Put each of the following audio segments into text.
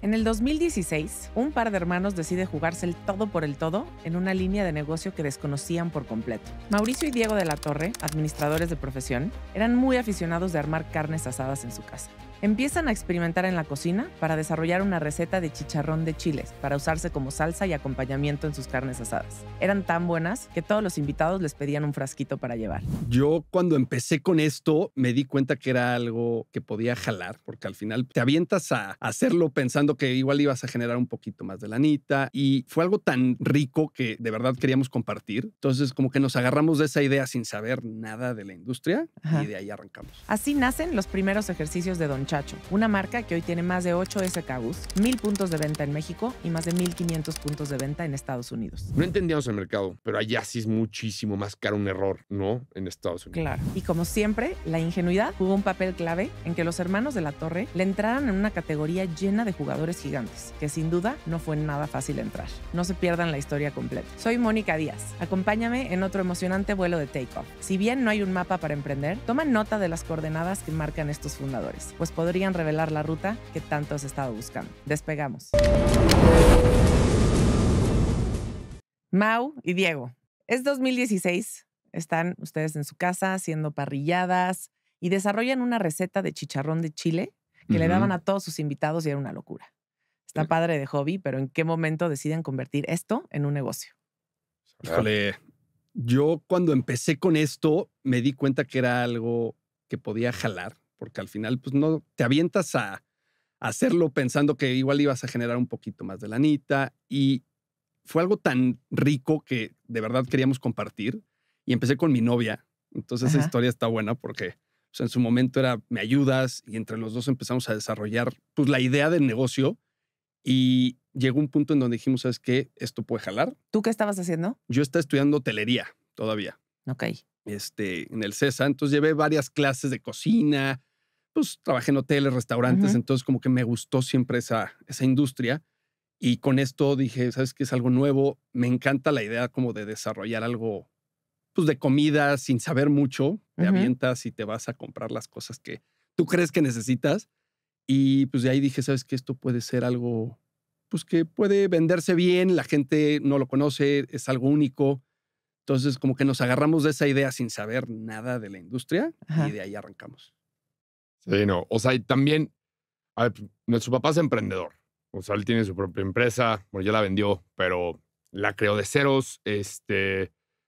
En el 2016, un par de hermanos decide jugarse el todo por el todo en una línea de negocio que desconocían por completo. Mauricio y Diego de la Torre, administradores de profesión, eran muy aficionados de armar carnes asadas en su casa. Empiezan a experimentar en la cocina para desarrollar una receta de chicharrón de chiles para usarse como salsa y acompañamiento en sus carnes asadas. Eran tan buenas que todos los invitados les pedían un frasquito para llevar. Yo cuando empecé con esto me di cuenta que era algo que podía jalar, porque al final te avientas a hacerlo pensando que igual ibas a generar un poquito más de lanita y fue algo tan rico que de verdad queríamos compartir. Entonces como que nos agarramos de esa idea sin saber nada de la industria. Ajá. Y de ahí arrancamos. Así nacen los primeros ejercicios de Don Chacho, una marca que hoy tiene más de 8 SKUs, 1,000 puntos de venta en México y más de 1,500 puntos de venta en Estados Unidos. No entendíamos el mercado, pero allá sí es muchísimo más caro un error, ¿no? En Estados Unidos. Claro. Y como siempre, la ingenuidad jugó un papel clave en que los hermanos de la Torre le entraran en una categoría llena de jugadores gigantes, que sin duda no fue nada fácil entrar. No se pierdan la historia completa. Soy Mónica Díaz. Acompáñame en otro emocionante vuelo de Take-Off. Si bien no hay un mapa para emprender, toma nota de las coordenadas que marcan estos fundadores, pues podrían revelar la ruta que tanto has estado buscando. Despegamos. Mau y Diego. Es 2016. Están ustedes en su casa haciendo parrilladas y desarrollan una receta de chicharrón de chile que le daban a todos sus invitados y era una locura. Está padre de hobby, pero ¿en qué momento deciden convertir esto en un negocio? Híjole, yo cuando empecé con esto me di cuenta que era algo que podía jalar, porque al final pues no te avientas a hacerlo pensando que igual ibas a generar un poquito más de lanita y fue algo tan rico que de verdad queríamos compartir y empecé con mi novia. Entonces esa historia está buena porque pues, en su momento era me ayudas y entre los dos empezamos a desarrollar pues la idea del negocio y llegó un punto en donde dijimos, ¿sabes qué? Esto puede jalar. ¿Tú qué estabas haciendo? Yo estaba estudiando hotelería todavía. Ok. En el CESA, entonces llevé varias clases de cocina, pues trabajé en hoteles, restaurantes, entonces como que me gustó siempre esa industria y con esto dije, ¿sabes qué? Es algo nuevo, me encanta la idea como de desarrollar algo pues de comida sin saber mucho, te avientas y te vas a comprar las cosas que tú crees que necesitas y pues de ahí dije, ¿sabes qué? Esto puede ser algo pues que puede venderse bien, la gente no lo conoce, es algo único. Entonces, como que nos agarramos de esa idea sin saber nada de la industria y de ahí arrancamos. Sí, no. O sea, y también, a ver, nuestro papá es emprendedor. O sea, él tiene su propia empresa. Bueno, ya la vendió, pero la creó de ceros.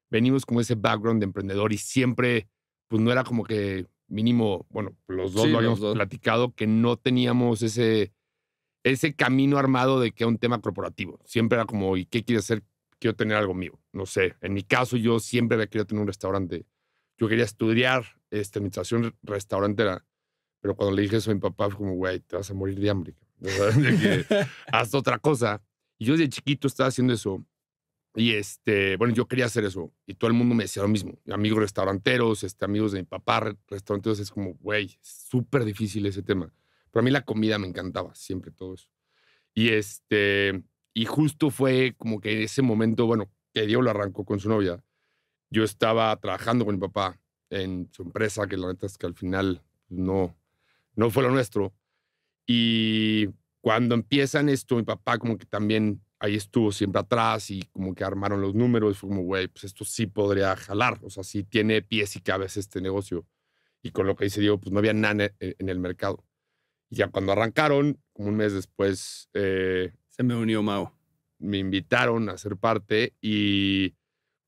Venimos con ese background de emprendedor y siempre, pues no era como que mínimo, bueno, los dos lo habíamos platicado, que no teníamos ese camino armado de que era un tema corporativo. Siempre era como, ¿y qué quieres hacer? Quiero tener algo mío. No sé. En mi caso, yo siempre había querido tener un restaurante. Yo quería estudiar administración restaurantera. Pero cuando le dije eso a mi papá, fue como, güey, te vas a morir de hambre. O sea, de que haz otra cosa. Y yo desde chiquito estaba haciendo eso. Y bueno, yo quería hacer eso. Y todo el mundo me decía lo mismo. Amigos restauranteros, amigos de mi papá, restauranteros. Es como, güey, es súper difícil ese tema. Pero a mí la comida me encantaba, siempre todo eso. Y y justo fue como que en ese momento, bueno, que Diego lo arrancó con su novia. Yo estaba trabajando con mi papá en su empresa, que la neta es que al final no fue lo nuestro. Y cuando empiezan esto, mi papá como que también ahí estuvo siempre atrás y como que armaron los números. Fue como, güey, pues esto sí podría jalar. O sea, sí tiene pies y cabezas este negocio. Y con lo que dice Diego, pues no había nada en el mercado. Y ya cuando arrancaron, como un mes después, se me unió Mau. Me invitaron a ser parte y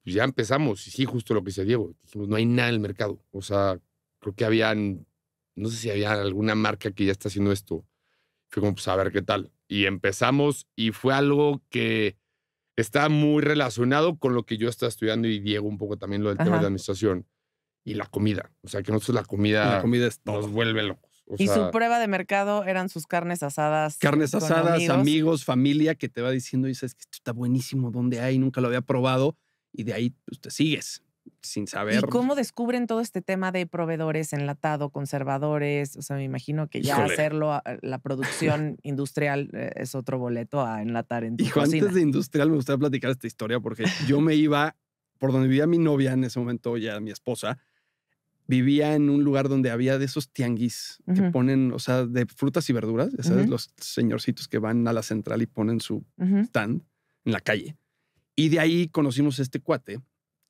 pues ya empezamos. Y sí, justo lo que dice Diego. Dijimos, no hay nada en el mercado. O sea, creo que no sé si había alguna marca que ya está haciendo esto. Fue como, pues a ver qué tal. Y empezamos y fue algo que está muy relacionado con lo que yo estaba estudiando y Diego un poco también lo del tema de la administración y la comida. O sea, que nosotros la comida es todo. Nos vuelve locos. Y su prueba de mercado eran sus carnes asadas. Carnes asadas, amigos, familia, que te va diciendo y dices que esto está buenísimo, ¿dónde hay? Nunca lo había probado. Y de ahí pues, te sigues sin saber. ¿Y cómo descubren todo este tema de proveedores, enlatado, conservadores? O sea, me imagino que ya hacerlo, la producción industrial es otro boleto a enlatar en tu cocina. Antes de industrial me gustaría platicar esta historia porque yo me iba por donde vivía mi novia en ese momento, ya mi esposa, vivía en un lugar donde había de esos tianguis que Ujú. ponen, o sea, de frutas y verduras, ya sabes, Ujú. los señorcitos que van a la central y ponen su Ujú. stand en la calle. Y de ahí conocimos a este cuate,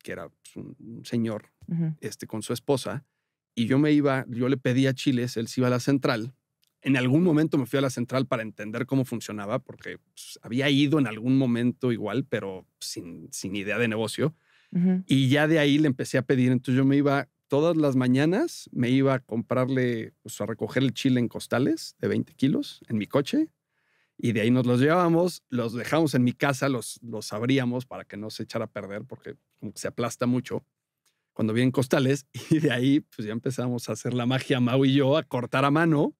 que era pues, un señor Ujú. con su esposa, y yo le pedía chiles, él se iba a la central. En algún momento me fui a la central para entender cómo funcionaba, porque pues, había ido en algún momento igual, pero sin idea de negocio. Ujú. Y ya de ahí le empecé a pedir. Entonces yo me iba todas las mañanas, me iba a comprarle, pues a recoger el chile en costales de 20 kilos en mi coche. Y de ahí nos los llevábamos, los dejamos en mi casa, los abríamos para que no se echara a perder, porque como que se aplasta mucho cuando vienen costales. Y de ahí, pues ya empezamos a hacer la magia, Mau y yo, a cortar a mano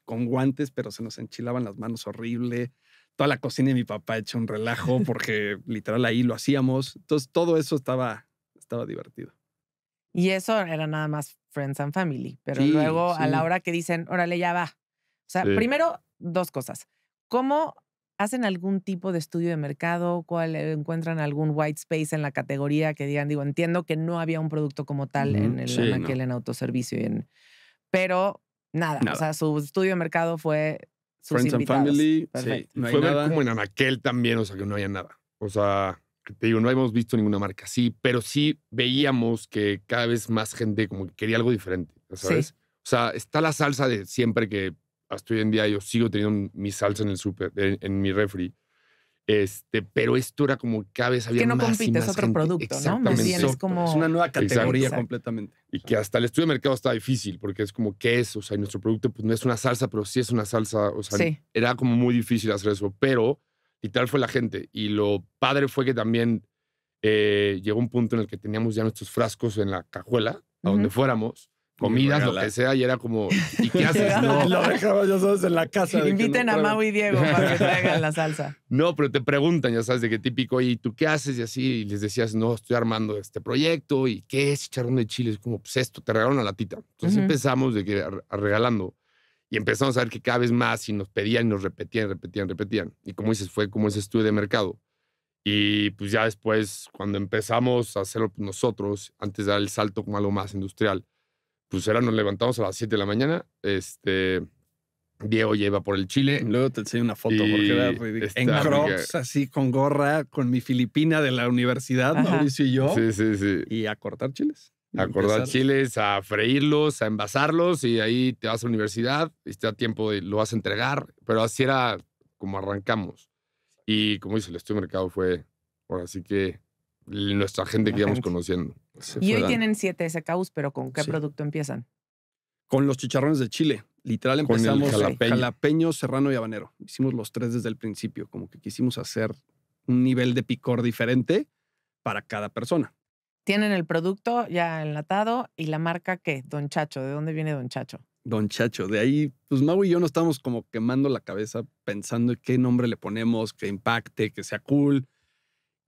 con guantes, pero se nos enchilaban las manos horrible. Toda la cocina de mi papá hecha un relajo porque literal ahí lo hacíamos. Entonces todo eso estaba divertido. Y eso era nada más friends and family, pero Sí, luego a la sí. hora que dicen, órale, ya va. O sea, Sí. primero, 2 cosas. ¿Cómo hacen algún tipo de estudio de mercado? ¿Cuál encuentran algún white space en la categoría que digan? Digo, entiendo que no había un producto como tal Ujú, en el sí, anaquel, no. en autoservicio, pero nada, o Nada. sea, su estudio de mercado fue sus Friends and invitados. family, sí, Perfecto. no hay Fue ver nada. como en Anaquel también, o sea, que no había nada. O sea, que te digo, no habíamos visto ninguna marca así, pero sí veíamos que cada vez más gente como que quería algo diferente, ¿ya ¿sabes? Sí. O sea, está la salsa de siempre que hasta hoy en día yo sigo teniendo mi salsa en el súper, en mi refri. Pero esto era como que cada vez había Que no más y compite, es más otro gente. producto, ¿no? Más Exactamente. bien es Exacto, como... es una nueva categoría Exacto. completamente. Y que hasta el estudio de mercado está difícil, porque es como, ¿qué es? O sea, y nuestro producto pues no es una salsa, pero sí es una salsa. O sea, Sí. era como muy difícil hacer eso, pero literal fue la gente. Y lo padre fue que también llegó un punto en el que teníamos ya nuestros frascos en la cajuela, a donde Ujú. fuéramos, Y comidas, lo regala. que sea, y era como, ¿y qué haces? No, Lo dejaba, ya sabes, en la casa. de que Inviten no a prueben. Mau y Diego para que traigan la salsa. no, pero te preguntan, ya sabes, de qué típico, ¿y tú qué haces? Y así, y les decías, no, estoy armando este proyecto, ¿y qué es chicharrón de chile? Es como, pues esto, te regalaron una latita. Entonces Ujú. empezamos de que regalando, y empezamos a ver que cada vez más, y nos pedían, y nos repetían. Y como dices, fue como ese estudio de mercado. Y pues ya después, cuando empezamos a hacerlo nosotros, antes de dar el salto como algo más industrial, pues nos levantamos a las 7 de la mañana, Diego lleva por el chile. Luego te enseño una foto porque era Y ridículo. En está Crocs, así con gorra, con mi filipina de la universidad, Ajá. Mauricio y yo. Sí. Y a cortar chiles. Y A cortar empezar. chiles, a freírlos, a envasarlos y ahí te vas a la universidad y te da tiempo de lo vas a entregar. Pero así era como arrancamos. Y como dice, el estudio de mercado fue, ahora sí que nuestra gente La que íbamos gente. conociendo. Se Y fue hoy dando. tienen 7 SKUs, pero ¿con qué Sí. producto empiezan? Con los chicharrones de chile. Literal Con el empezamos jalapeño. serrano y habanero. Hicimos los 3 desde el principio. Como que quisimos hacer un nivel de picor diferente para cada persona. Tienen el producto ya enlatado y la marca, ¿qué? Don Chacho. ¿De dónde viene Don Chacho? Don Chacho. De ahí, pues Mau y yo nos estábamos como quemando la cabeza pensando en qué nombre le ponemos, que impacte, que sea cool.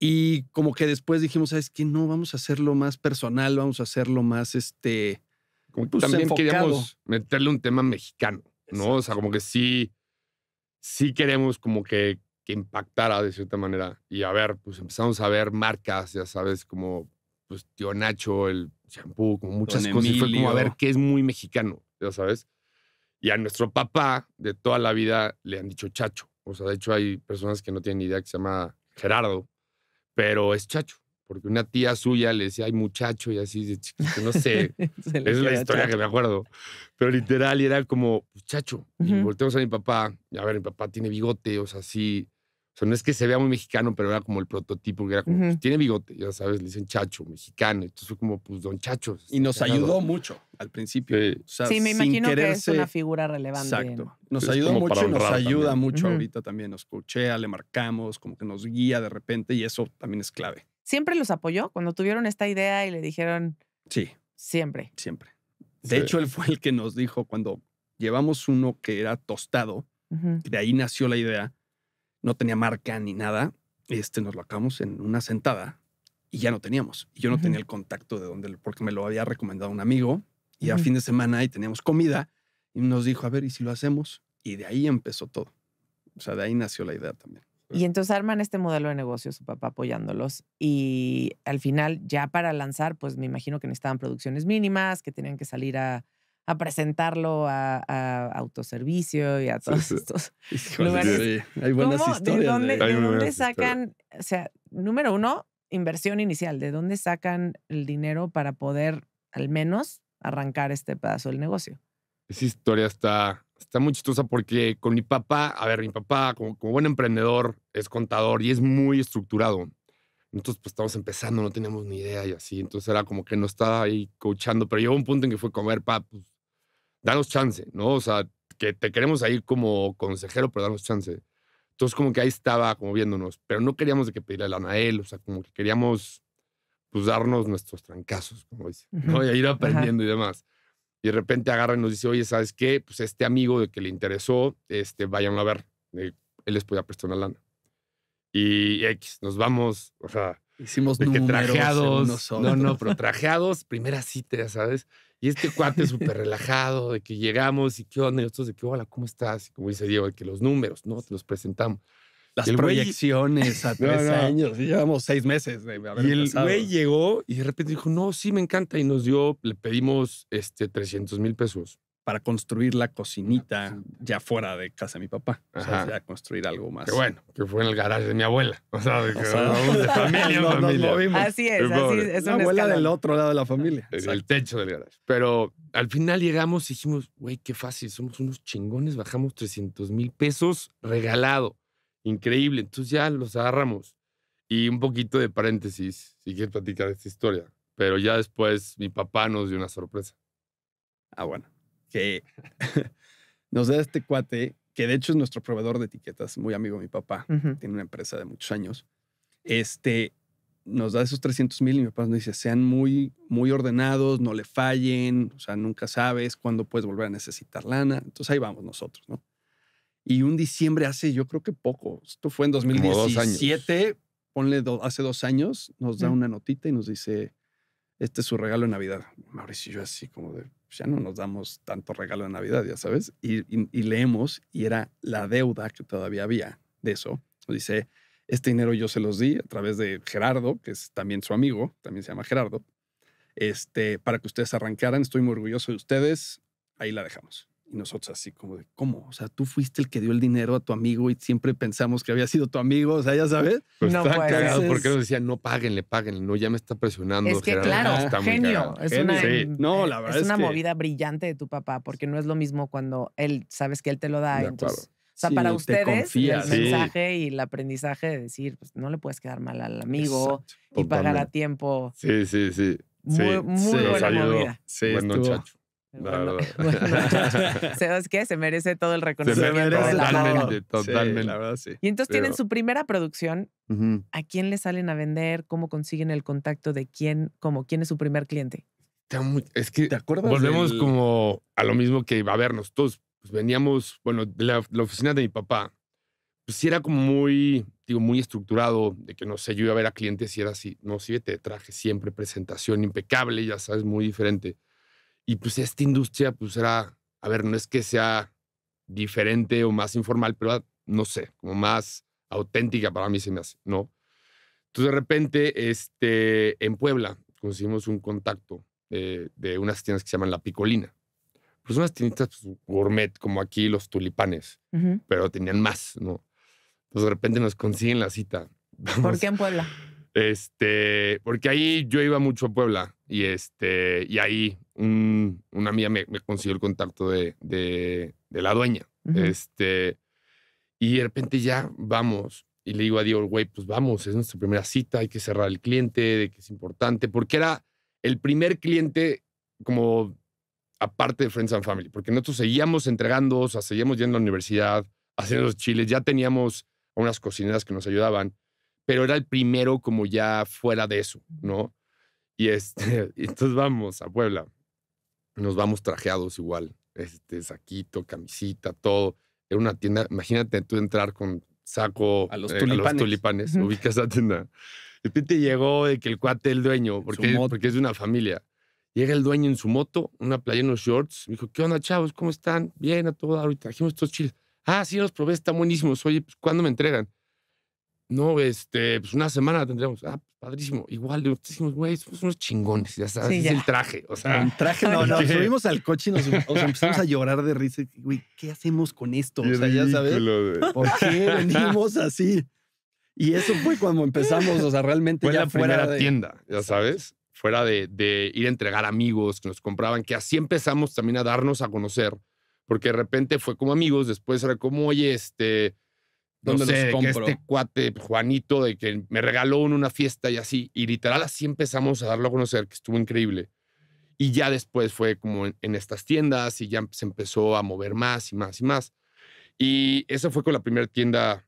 Y como que después dijimos, ¿sabes qué? No, vamos a hacerlo más personal, vamos a hacerlo más Como que pues, también enfocado. queríamos meterle un tema mexicano, ¿no? O sea, como que sí queremos como que impactara de cierta manera. Y a ver, pues empezamos a ver marcas, ya sabes, como pues Tío Nacho, el champú, como muchas Don cosas. Y fue como a ver Emilio. qué es muy mexicano, ya sabes. Y a nuestro papá de toda la vida le han dicho Chacho. O sea, de hecho hay personas que no tienen ni idea que se llama Gerardo, pero es Chacho. Porque una tía suya le decía, ay, muchacho, y así de chiquito, no sé. Se le Esa es la queda historia Chacho. que me acuerdo. Pero literal, y era como, pues, Chacho. Y Ujú. volteamos a mi papá. Y a ver, mi papá tiene bigote, o sea, sí. O sea, no es que se vea muy mexicano, pero era como el prototipo, que era como, Ujú. pues, tiene bigote, ya sabes, le dicen Chacho, mexicano. Entonces fue como, pues, don Chacho. Y nos cagado. ayudó mucho al principio. Sí. O sea, Sí, me sin imagino que es quererse- una figura relevante. Exacto. Nos Es ayudó como mucho para y nos honrar ayuda también. mucho Ujú. ahorita también. Nos coachea, le marcamos, como que nos guía de repente y eso también es clave. ¿Siempre los apoyó? Cuando tuvieron esta idea y le dijeron Sí, siempre. siempre. De Sí. hecho, él fue el que nos dijo cuando llevamos uno que era tostado, Ujú. de ahí nació la idea, no tenía marca ni nada, nos lo acabamos en una sentada y ya no teníamos. Y yo no Ujú. tenía el contacto de dónde, porque me lo había recomendado un amigo y a Ujú. fin de semana ahí teníamos comida y nos dijo, a ver, ¿y si lo hacemos? Y de ahí empezó todo. O sea, de ahí nació la idea también. Y entonces arman este modelo de negocio, su papá apoyándolos. Y al final, ya para lanzar, pues me imagino que necesitaban producciones mínimas, que tenían que salir a presentarlo a autoservicio y a todos estos Híjole, lugares. sí, hay buenas ¿Cómo? historias. ¿De dónde buenas sacan? O sea, número uno, inversión inicial. ¿De dónde sacan el dinero para poder al menos arrancar este pedazo del negocio? Esa historia está muy chistosa porque con mi papá, a ver, mi papá como buen emprendedor es contador y es muy estructurado. Nosotros pues estamos empezando, no teníamos ni idea y así. Entonces era como que nos estaba ahí coachando, pero llegó un punto en que fue como, a ver, pa, pues danos chance, ¿no? O sea, que te queremos ahí como consejero, pero danos chance. Entonces como que ahí estaba como viéndonos, pero no queríamos de que pedirle lana a él, o sea, como que queríamos pues darnos nuestros trancazos, como dice, ¿no? Y ir aprendiendo y demás. Y de repente agarra y nos dice, oye, ¿sabes qué? Pues este amigo de que le interesó, váyanlo a ver. Él les podía prestar una lana. Y X, nos vamos, o sea, Hicimos de que números trajeados. unos otros. No, pero trajeados, primera cita, ya sabes. Y este cuate súper relajado, de que llegamos y qué onda, y nosotros de que, hola, ¿cómo estás? Y como dice Diego, de que los números, ¿no? Te los presentamos. Las Y el güey- proyecciones a 3 No. años. Y llevamos 6 meses de haber Y el empezado. güey llegó y de repente dijo, no, sí, me encanta. Y nos dio, le pedimos 300,000 pesos. Para construir la cocinita ya fuera de casa de mi papá. O sea, Ajá. ya construir algo más. Que bueno, que fue en el garaje de mi abuela. O sea, de, que, O sea, vamos de familia en nos familia. movimos. Así es, Qué así pobre. es La un abuela escalón. del otro lado de la familia. En el techo del garaje. Pero al final llegamos y dijimos, güey, qué fácil, somos unos chingones, bajamos 300,000 pesos regalado. Increíble. Entonces ya los agarramos. Y un poquito de paréntesis, si quieres platicar esta historia. Pero ya después mi papá nos dio una sorpresa. Ah, bueno. Que nos da este cuate, que de hecho es nuestro proveedor de etiquetas, muy amigo de mi papá. Ujú. Tiene una empresa de muchos años. Nos da esos 300,000 y mi papá nos dice, sean muy, muy ordenados, no le fallen, o sea, nunca sabes cuándo puedes volver a necesitar lana. Entonces ahí vamos nosotros, ¿no? Y un diciembre hace, yo creo que poco, esto fue en 2017, ponle hace 2 años, nos da una notita y nos dice, este es su regalo de Navidad. Mauricio y yo así como de, pues ya no nos damos tanto regalo de Navidad, ya sabes. Y leemos y era la deuda que todavía había de eso. Nos dice, este dinero yo se los di a través de Gerardo, que es también su amigo, también se llama Gerardo, para que ustedes arrancaran. Estoy muy orgulloso de ustedes. Ahí la dejamos. Y nosotros así como de, ¿cómo? O sea, tú fuiste el que dio el dinero a tu amigo y siempre pensamos que había sido tu amigo. O sea, ya sabes. Pues No está puede cagado ser. porque nos decían, no, páguenle. No, ya me está presionando. Es que Gerardo, claro, está muy genio. cagado. Es Genio. una, Sí. No, la verdad es es una que- movida brillante de tu papá, porque no es lo mismo cuando él, sabes que él te lo da. De Entonces, acuerdo. o sea, Sí, para te ustedes, confías. el Sí. mensaje y el aprendizaje de decir, pues no le puedes quedar mal al amigo Exacto. y pagar a Totalmente. tiempo. Sí. Muy, muy Sí. Nos buena ayudó. movida. Sí, Buen estuvo- muchacho. La Bueno, verdad. ¿sabes qué? Se merece todo el Se reconocimiento merece de la totalmente. marca. Totalmente. Sí, la verdad, sí. Y entonces tienen Pero- su primera producción. Ujú. ¿A quién le salen a vender? ¿Cómo consiguen el contacto de quién? ¿Quién es su primer cliente? Es que ¿Te acuerdas volvemos del- como a lo mismo que a vernos todos. Pues veníamos, bueno, de la oficina de mi papá. Pues sí era como muy estructurado, de que no sé, yo iba a ver a clientes y era así, no, sí, te traje siempre presentación impecable, ya sabes, muy diferente. Y pues esta industria, pues era, a ver, no es que sea diferente o más informal, pero no sé, como más auténtica para mí se me hace, ¿no? Entonces de repente, en Puebla conseguimos un contacto de unas tiendas que se llaman La Picolina. Pues unas tienditas pues, gourmet, como aquí los tulipanes, Ujú. pero tenían más, ¿no? Entonces de repente nos consiguen la cita. ¿Por Vamos, qué en Puebla? porque ahí yo iba mucho a Puebla y ahí una amiga me consiguió el contacto de la dueña. Ujú. Y de repente ya vamos y le digo a Diego, güey, pues vamos, es nuestra primera cita, hay que cerrar el cliente, de que es importante, porque era el primer cliente como aparte de Friends and Family, porque nosotros seguíamos entregando, o sea, seguíamos yendo a la universidad, haciendo los chiles, ya teníamos a unas cocineras que nos ayudaban, pero era el primero como ya fuera de eso, ¿no? Y y entonces vamos a Puebla, nos vamos trajeados igual, saquito, camisita, todo. Era una tienda, imagínate tú entrar con saco A los tulipanes. Ujú. ubicas esa tienda. De repente llegó de que el cuate, el dueño, porque moto. es de una familia, llega el dueño en su moto, una playa, unos shorts, me dijo, ¿qué onda, chavos? ¿Cómo están? Bien, a todo, ahorita trajimos estos chiles. Ah, sí, los probé, están buenísimos. Oye, pues, ¿cuándo me entregan? no, pues una semana tendríamos. Ah, padrísimo. Igual, dijimos, güey, somos unos chingones, ya sabes, Sí, es ya. el traje. O sea, Un traje, no, subimos al coche y nos empezamos a llorar de risa. Güey, ¿qué hacemos con esto? O sea, ya sabes, ¿por qué venimos así? Y eso fue cuando empezamos, o sea, realmente fue ya la fuera primera de... tienda, ya sabes, fuera de ir a entregar amigos que nos compraban, que así empezamos también a darnos a conocer, porque de repente fue como amigos, después era como, oye, no ¿Dónde sé, los de que compro? este cuate, Juanito, de que me regaló en una fiesta y así, y literal así empezamos a darlo a conocer, que estuvo increíble. Y ya después fue como en estas tiendas y ya se empezó a mover más y más y más. Y esa fue con la primera tienda,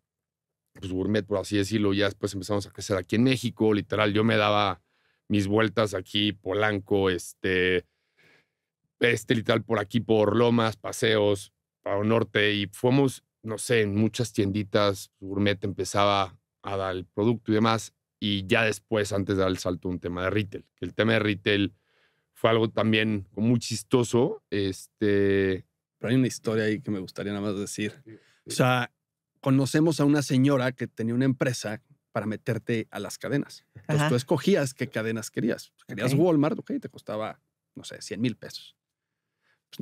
pues gourmet, por así decirlo. Ya después empezamos a crecer aquí en México. Literal, yo me daba mis vueltas aquí, Polanco, literal, por aquí, por Lomas, Paseos, Palo Norte. Y fuimos, no sé, en muchas tienditas. Gourmet empezaba a dar el producto y demás. Y ya después, antes de dar el salto, un tema de retail. Que el tema de retail fue algo también muy chistoso. Pero hay una historia ahí que me gustaría nada más decir. O sea, conocemos a una señora que tenía una empresa para meterte a las cadenas. Entonces Ajá. tú escogías qué cadenas querías. Querías Ok. Walmart, ok, te costaba, no sé, 100,000 pesos. Pues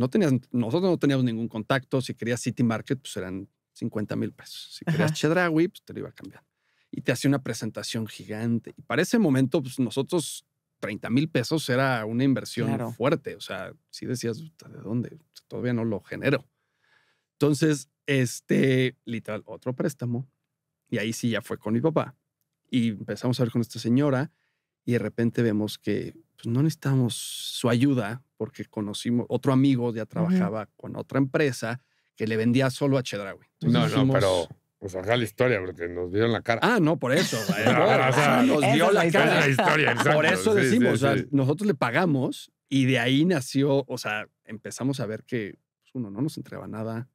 nosotros no teníamos ningún contacto. Si querías City Market, pues eran 50,000 pesos. Si querías Ajá. Chedraui, pues te lo iba a cambiar. Y te hacía una presentación gigante. Y para ese momento, pues nosotros 30,000 pesos era una inversión Claro. fuerte. O sea, sí decías, ¿de dónde? Todavía no lo genero. Entonces, literal, otro préstamo. Y ahí sí ya fue con mi papá. Y empezamos a ver con esta señora y de repente vemos que pues, no necesitamos su ayuda porque conocimos, otro amigo ya trabajaba con otra empresa que le vendía solo a Chedraui. No, pero pues acá la historia, porque nos vieron la cara. Ah, no, por eso. O sea, Nos esa dio es la la esa es cara. la historia, exacto. Por eso Sí, decimos, sí, o sea, sí. nosotros le pagamos y de ahí nació, o sea, empezamos a ver que pues, uno no nos entregaba nada.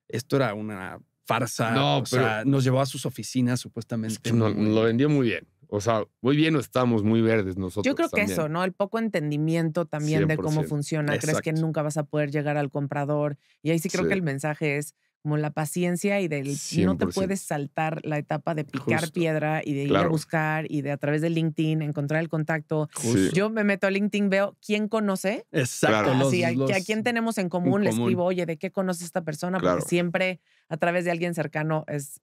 Esto era una farsa. No, o sea, nos llevó a sus oficinas supuestamente. Es que nos lo vendió muy bien. O sea, muy bien, estábamos muy verdes nosotros. Yo creo que también. eso, ¿no? El poco entendimiento también de cómo 100%. funciona. Crees que Exacto. nunca vas a poder llegar al comprador. Y ahí sí creo Sí. que el mensaje es como la paciencia y del no te 100%. puedes saltar la etapa de picar Justo. piedra y de ir a Claro. buscar y de a través de LinkedIn encontrar el contacto. Sí. Yo me meto a LinkedIn, veo quién conoce. Exacto. Claro. Así, a quién tenemos en común, le común. escribo, oye, ¿de qué conoce esta persona? Claro. Porque siempre a través de alguien cercano es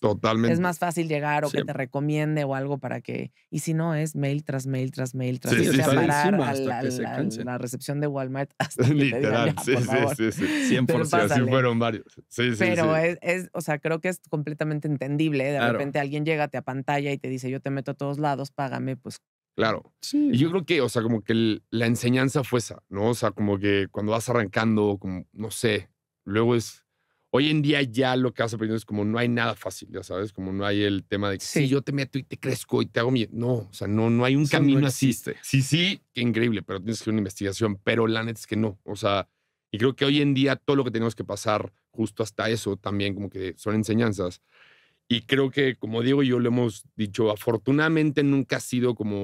Totalmente. es más fácil llegar o que Sí. te recomiende o algo para que. Y si no, es mail tras mail tras mail tras Sí, irte sí, a sí. parar Encima a hasta que se cansen. la recepción de Walmart hasta que te digan, Literal. "Ya, Sí, por favor". sí, sí. 100%. Pero Sí, así pásale. fueron varios. Sí, sí, Pero sí. o sea, creo que es completamente entendible. De Claro. repente alguien llega, te apantalla y te dice, yo te meto a todos lados, págame, pues. Claro. Sí. Y yo creo que, o sea, como que la enseñanza fue esa, ¿no? O sea, como que cuando vas arrancando, como, no sé, luego hoy en día ya lo que vas aprendiendo es como no hay nada fácil, ya sabes, como no hay el tema de que Sí. sí, yo te meto y te crezco y te hago mi... No, o sea, no hay un Eso camino no así. existe. Sí, qué increíble, pero tienes que hacer una investigación, pero la neta es que no, o sea, y creo que hoy en día todo lo que tenemos que pasar justo hasta eso también como que son enseñanzas. Y creo que, como Diego y yo lo hemos dicho, afortunadamente nunca ha sido como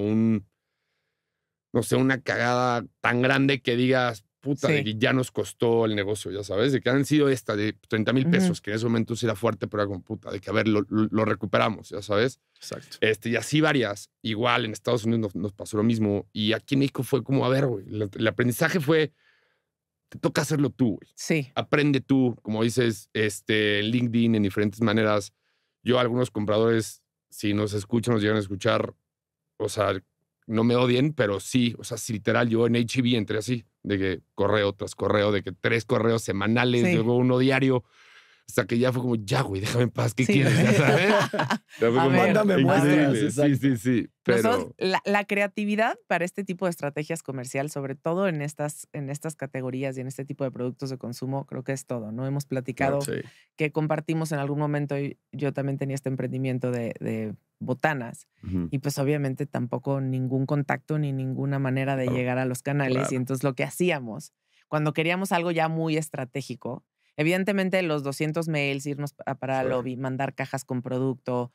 no sé, una cagada tan grande que digas, puta, de Sí. que ya nos costó el negocio, ya sabes, de que han sido esta de 30,000 pesos, Ujú. que en ese momento sí era fuerte, pero era como puta, de que a ver, lo recuperamos, ya sabes. Exacto. Y así varias. Igual en Estados Unidos nos pasó lo mismo. Y aquí en México fue como, a ver, güey, el aprendizaje fue, te toca hacerlo tú, güey. Sí. Aprende tú, como dices, en LinkedIn, en diferentes maneras. Yo, algunos compradores, si nos escuchan, nos llegan a escuchar, o sea, no me odien, pero sí, o sea, si literal, yo en H-E-B entré así, de que correo tras correo, de que 3 correos semanales, Sí. luego uno diario, hasta que ya fue como, ya, güey, déjame en paz, ¿qué Sí. quieres? Ya sabes. Ya fue A como, ver, mándame increíble. muestras, Sí, sí. Pero Nosotros, la creatividad para este tipo de estrategias comercial, sobre todo en estas categorías y en este tipo de productos de consumo, creo que es todo, ¿no? Hemos platicado Sí. que compartimos en algún momento, y yo también tenía este emprendimiento de botanas, Ujú. y pues obviamente tampoco ningún contacto ni ninguna manera de Claro, llegar a los canales, claro. y entonces lo que hacíamos, cuando queríamos algo ya muy estratégico, evidentemente los 200 mails, irnos a parar al Sí. lobby, mandar cajas con producto,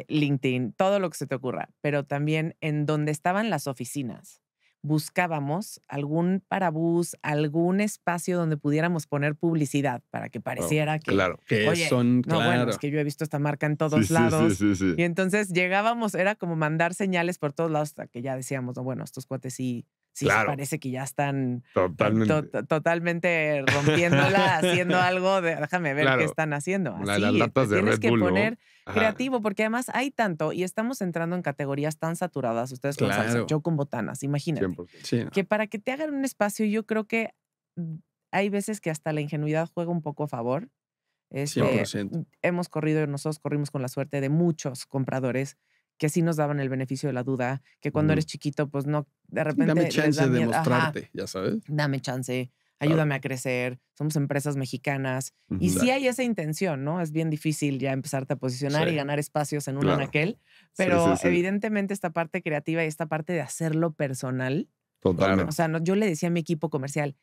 LinkedIn, todo lo que se te ocurra, pero también en donde estaban las oficinas. buscábamos algún parabús, algún espacio donde pudiéramos poner publicidad para que pareciera que, Claro. Que oye, son, no, bueno, claro. es que yo he visto esta marca en todos Sí, lados. sí. Y entonces llegábamos, era como mandar señales por todos lados hasta que ya decíamos, no, bueno, estos cuates sí Claro. parece que ya están Totalmente. totalmente rompiéndola, haciendo algo de, déjame ver Claro. qué están haciendo. Las Así, latas te de tienes Red que Bull, ¿no? poner Ajá. creativo, porque además hay tanto, y estamos entrando en categorías tan saturadas, ustedes con salsa, Claro. yo con botanas, imagínate. 100%. Sí, ¿no? Que para que te hagan un espacio, yo creo que hay veces que hasta la ingenuidad juega un poco a favor. 100%. Nosotros corrimos con la suerte de muchos compradores que sí nos daban el beneficio de la duda, que cuando Ujú. eres chiquito, pues no, de Sí, repente dame les chance da de miedo. Ajá, mostrarte, ya sabes. dame chance, ayúdame a crecer, somos empresas mexicanas. Y Ujú. sí hay esa intención, ¿no? Es bien difícil ya empezarte a posicionar Sí. y ganar espacios en un Claro. anaquel, Sí, pero sí. evidentemente esta parte creativa y esta parte de hacerlo personal, Totalmente. o sea, yo le decía a mi equipo comercial,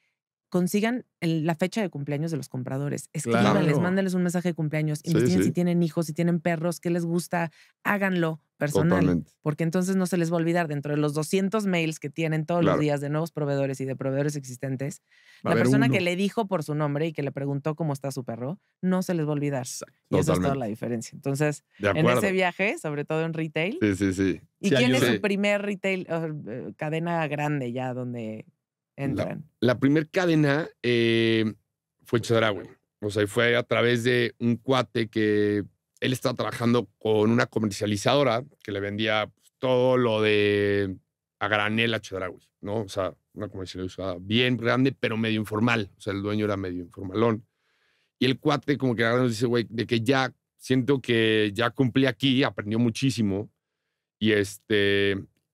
consigan la fecha de cumpleaños de los compradores. Escríbanles, Claro. mándenles un mensaje de cumpleaños. Sí, Investiguen si sí. tienen hijos, si tienen perros, qué les gusta. Háganlo personal. Totalmente. Porque entonces no se les va a olvidar. Dentro de los 200 mails que tienen todos los Claro. días de nuevos proveedores y de proveedores existentes, Va a la haber persona uno. que le dijo por su nombre y que le preguntó cómo está su perro, no se les va a olvidar. Exacto. Y esa es toda Totalmente. la diferencia. Entonces, De en acuerdo. ese viaje, sobre todo en retail, Sí. ¿y Sí, quién es ayuda. su primer retail, cadena grande ya donde entran? La primer cadena fue Chedraui. O sea, fue a través de un cuate que él estaba trabajando con una comercializadora que le vendía pues, todo lo de a granel a Chedraui, ¿no? O sea, una comercializadora bien grande, pero medio informal. O sea, el dueño era medio informalón. Y el cuate como que nos dice, güey, de que ya siento que ya cumplí aquí, aprendió muchísimo.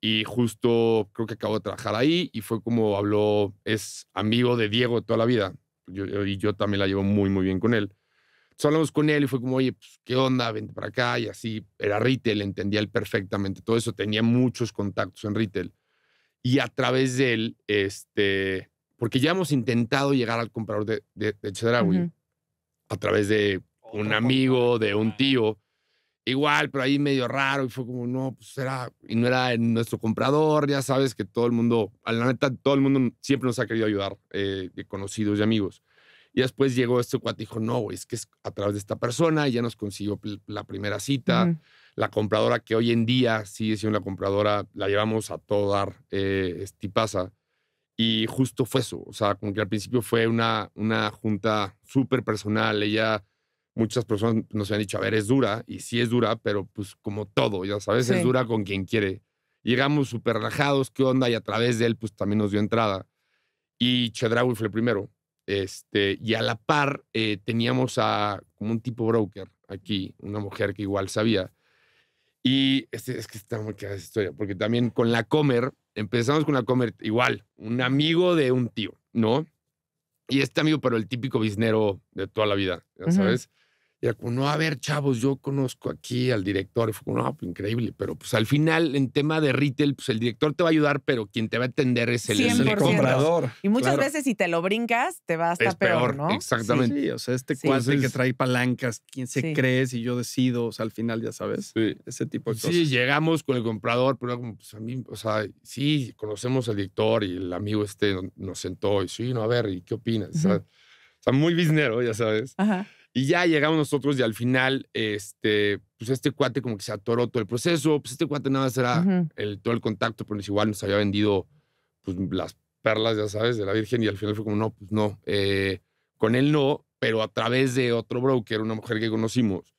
Y justo creo que acabo de trabajar ahí y fue como habló, es amigo de Diego de toda la vida. Yo también la llevo muy, muy bien con él. Entonces hablamos con él y fue como, oye, pues, ¿qué onda? Vente para acá. Y así, era retail, entendía él perfectamente todo eso. Tenía muchos contactos en retail. Y a través de él, porque ya hemos intentado llegar al comprador de Chedraui Ujú. a través de un amigo, de un tío. Igual, pero ahí medio raro y fue como, no, pues y no era nuestro comprador, ya sabes que todo el mundo, a la neta, todo el mundo siempre nos ha querido ayudar, de conocidos y amigos. Y después llegó este cuate y dijo, no, güey, es que es a través de esta persona y ya nos consiguió la primera cita. Ujú. La compradora que hoy en día sigue siendo la compradora, la llevamos a todo dar, Tipaza. Y justo fue eso, o sea, como que al principio fue una junta súper personal, muchas personas nos han dicho, a ver, es dura, y sí es dura, pero pues como todo, ya sabes, es Sí. dura con quien quiere. Llegamos súper relajados, ¿qué onda? Y a través de él, pues también nos dio entrada. Y Chedraui fue el primero. Y a la par teníamos como un tipo broker aquí, una mujer que igual sabía. Y es que está muy clara esa historia, porque también con la Comer, empezamos con la Comer igual, un amigo de un tío, ¿no? Y este amigo, pero el típico biznero de toda la vida, ya Ujú. sabes. Y era como, no, a ver, chavos, yo conozco aquí al director. Y fue como, no, pues increíble. Pero pues al final, en tema de retail, pues el director te va a ayudar, pero quien te va a atender es el 100%. comprador. Y muchas claro. veces si te lo brincas, te va hasta Es peor, ¿no? exactamente. Sí, o sea, este Sí. cuate que Entonces- trae palancas, quién se Sí. cree si yo decido, o sea, al final ya sabes, Sí. ese tipo de Sí, cosas. llegamos con el comprador, pero era como, pues a mí, o sea, sí, conocemos al director y el amigo nos sentó y sí, no, a ver, ¿y qué opinas? Ujú. O sea, muy biznero, ya sabes. Ajá. Y ya llegamos nosotros y al final, pues este cuate como que se atoró todo el proceso. Pues este cuate nada más era Ujú. todo el contacto, pero igual nos había vendido pues, las perlas, ya sabes, de la Virgen. Y al final fue como, no, pues no. Con él no, pero a través de otro broker, una mujer que conocimos,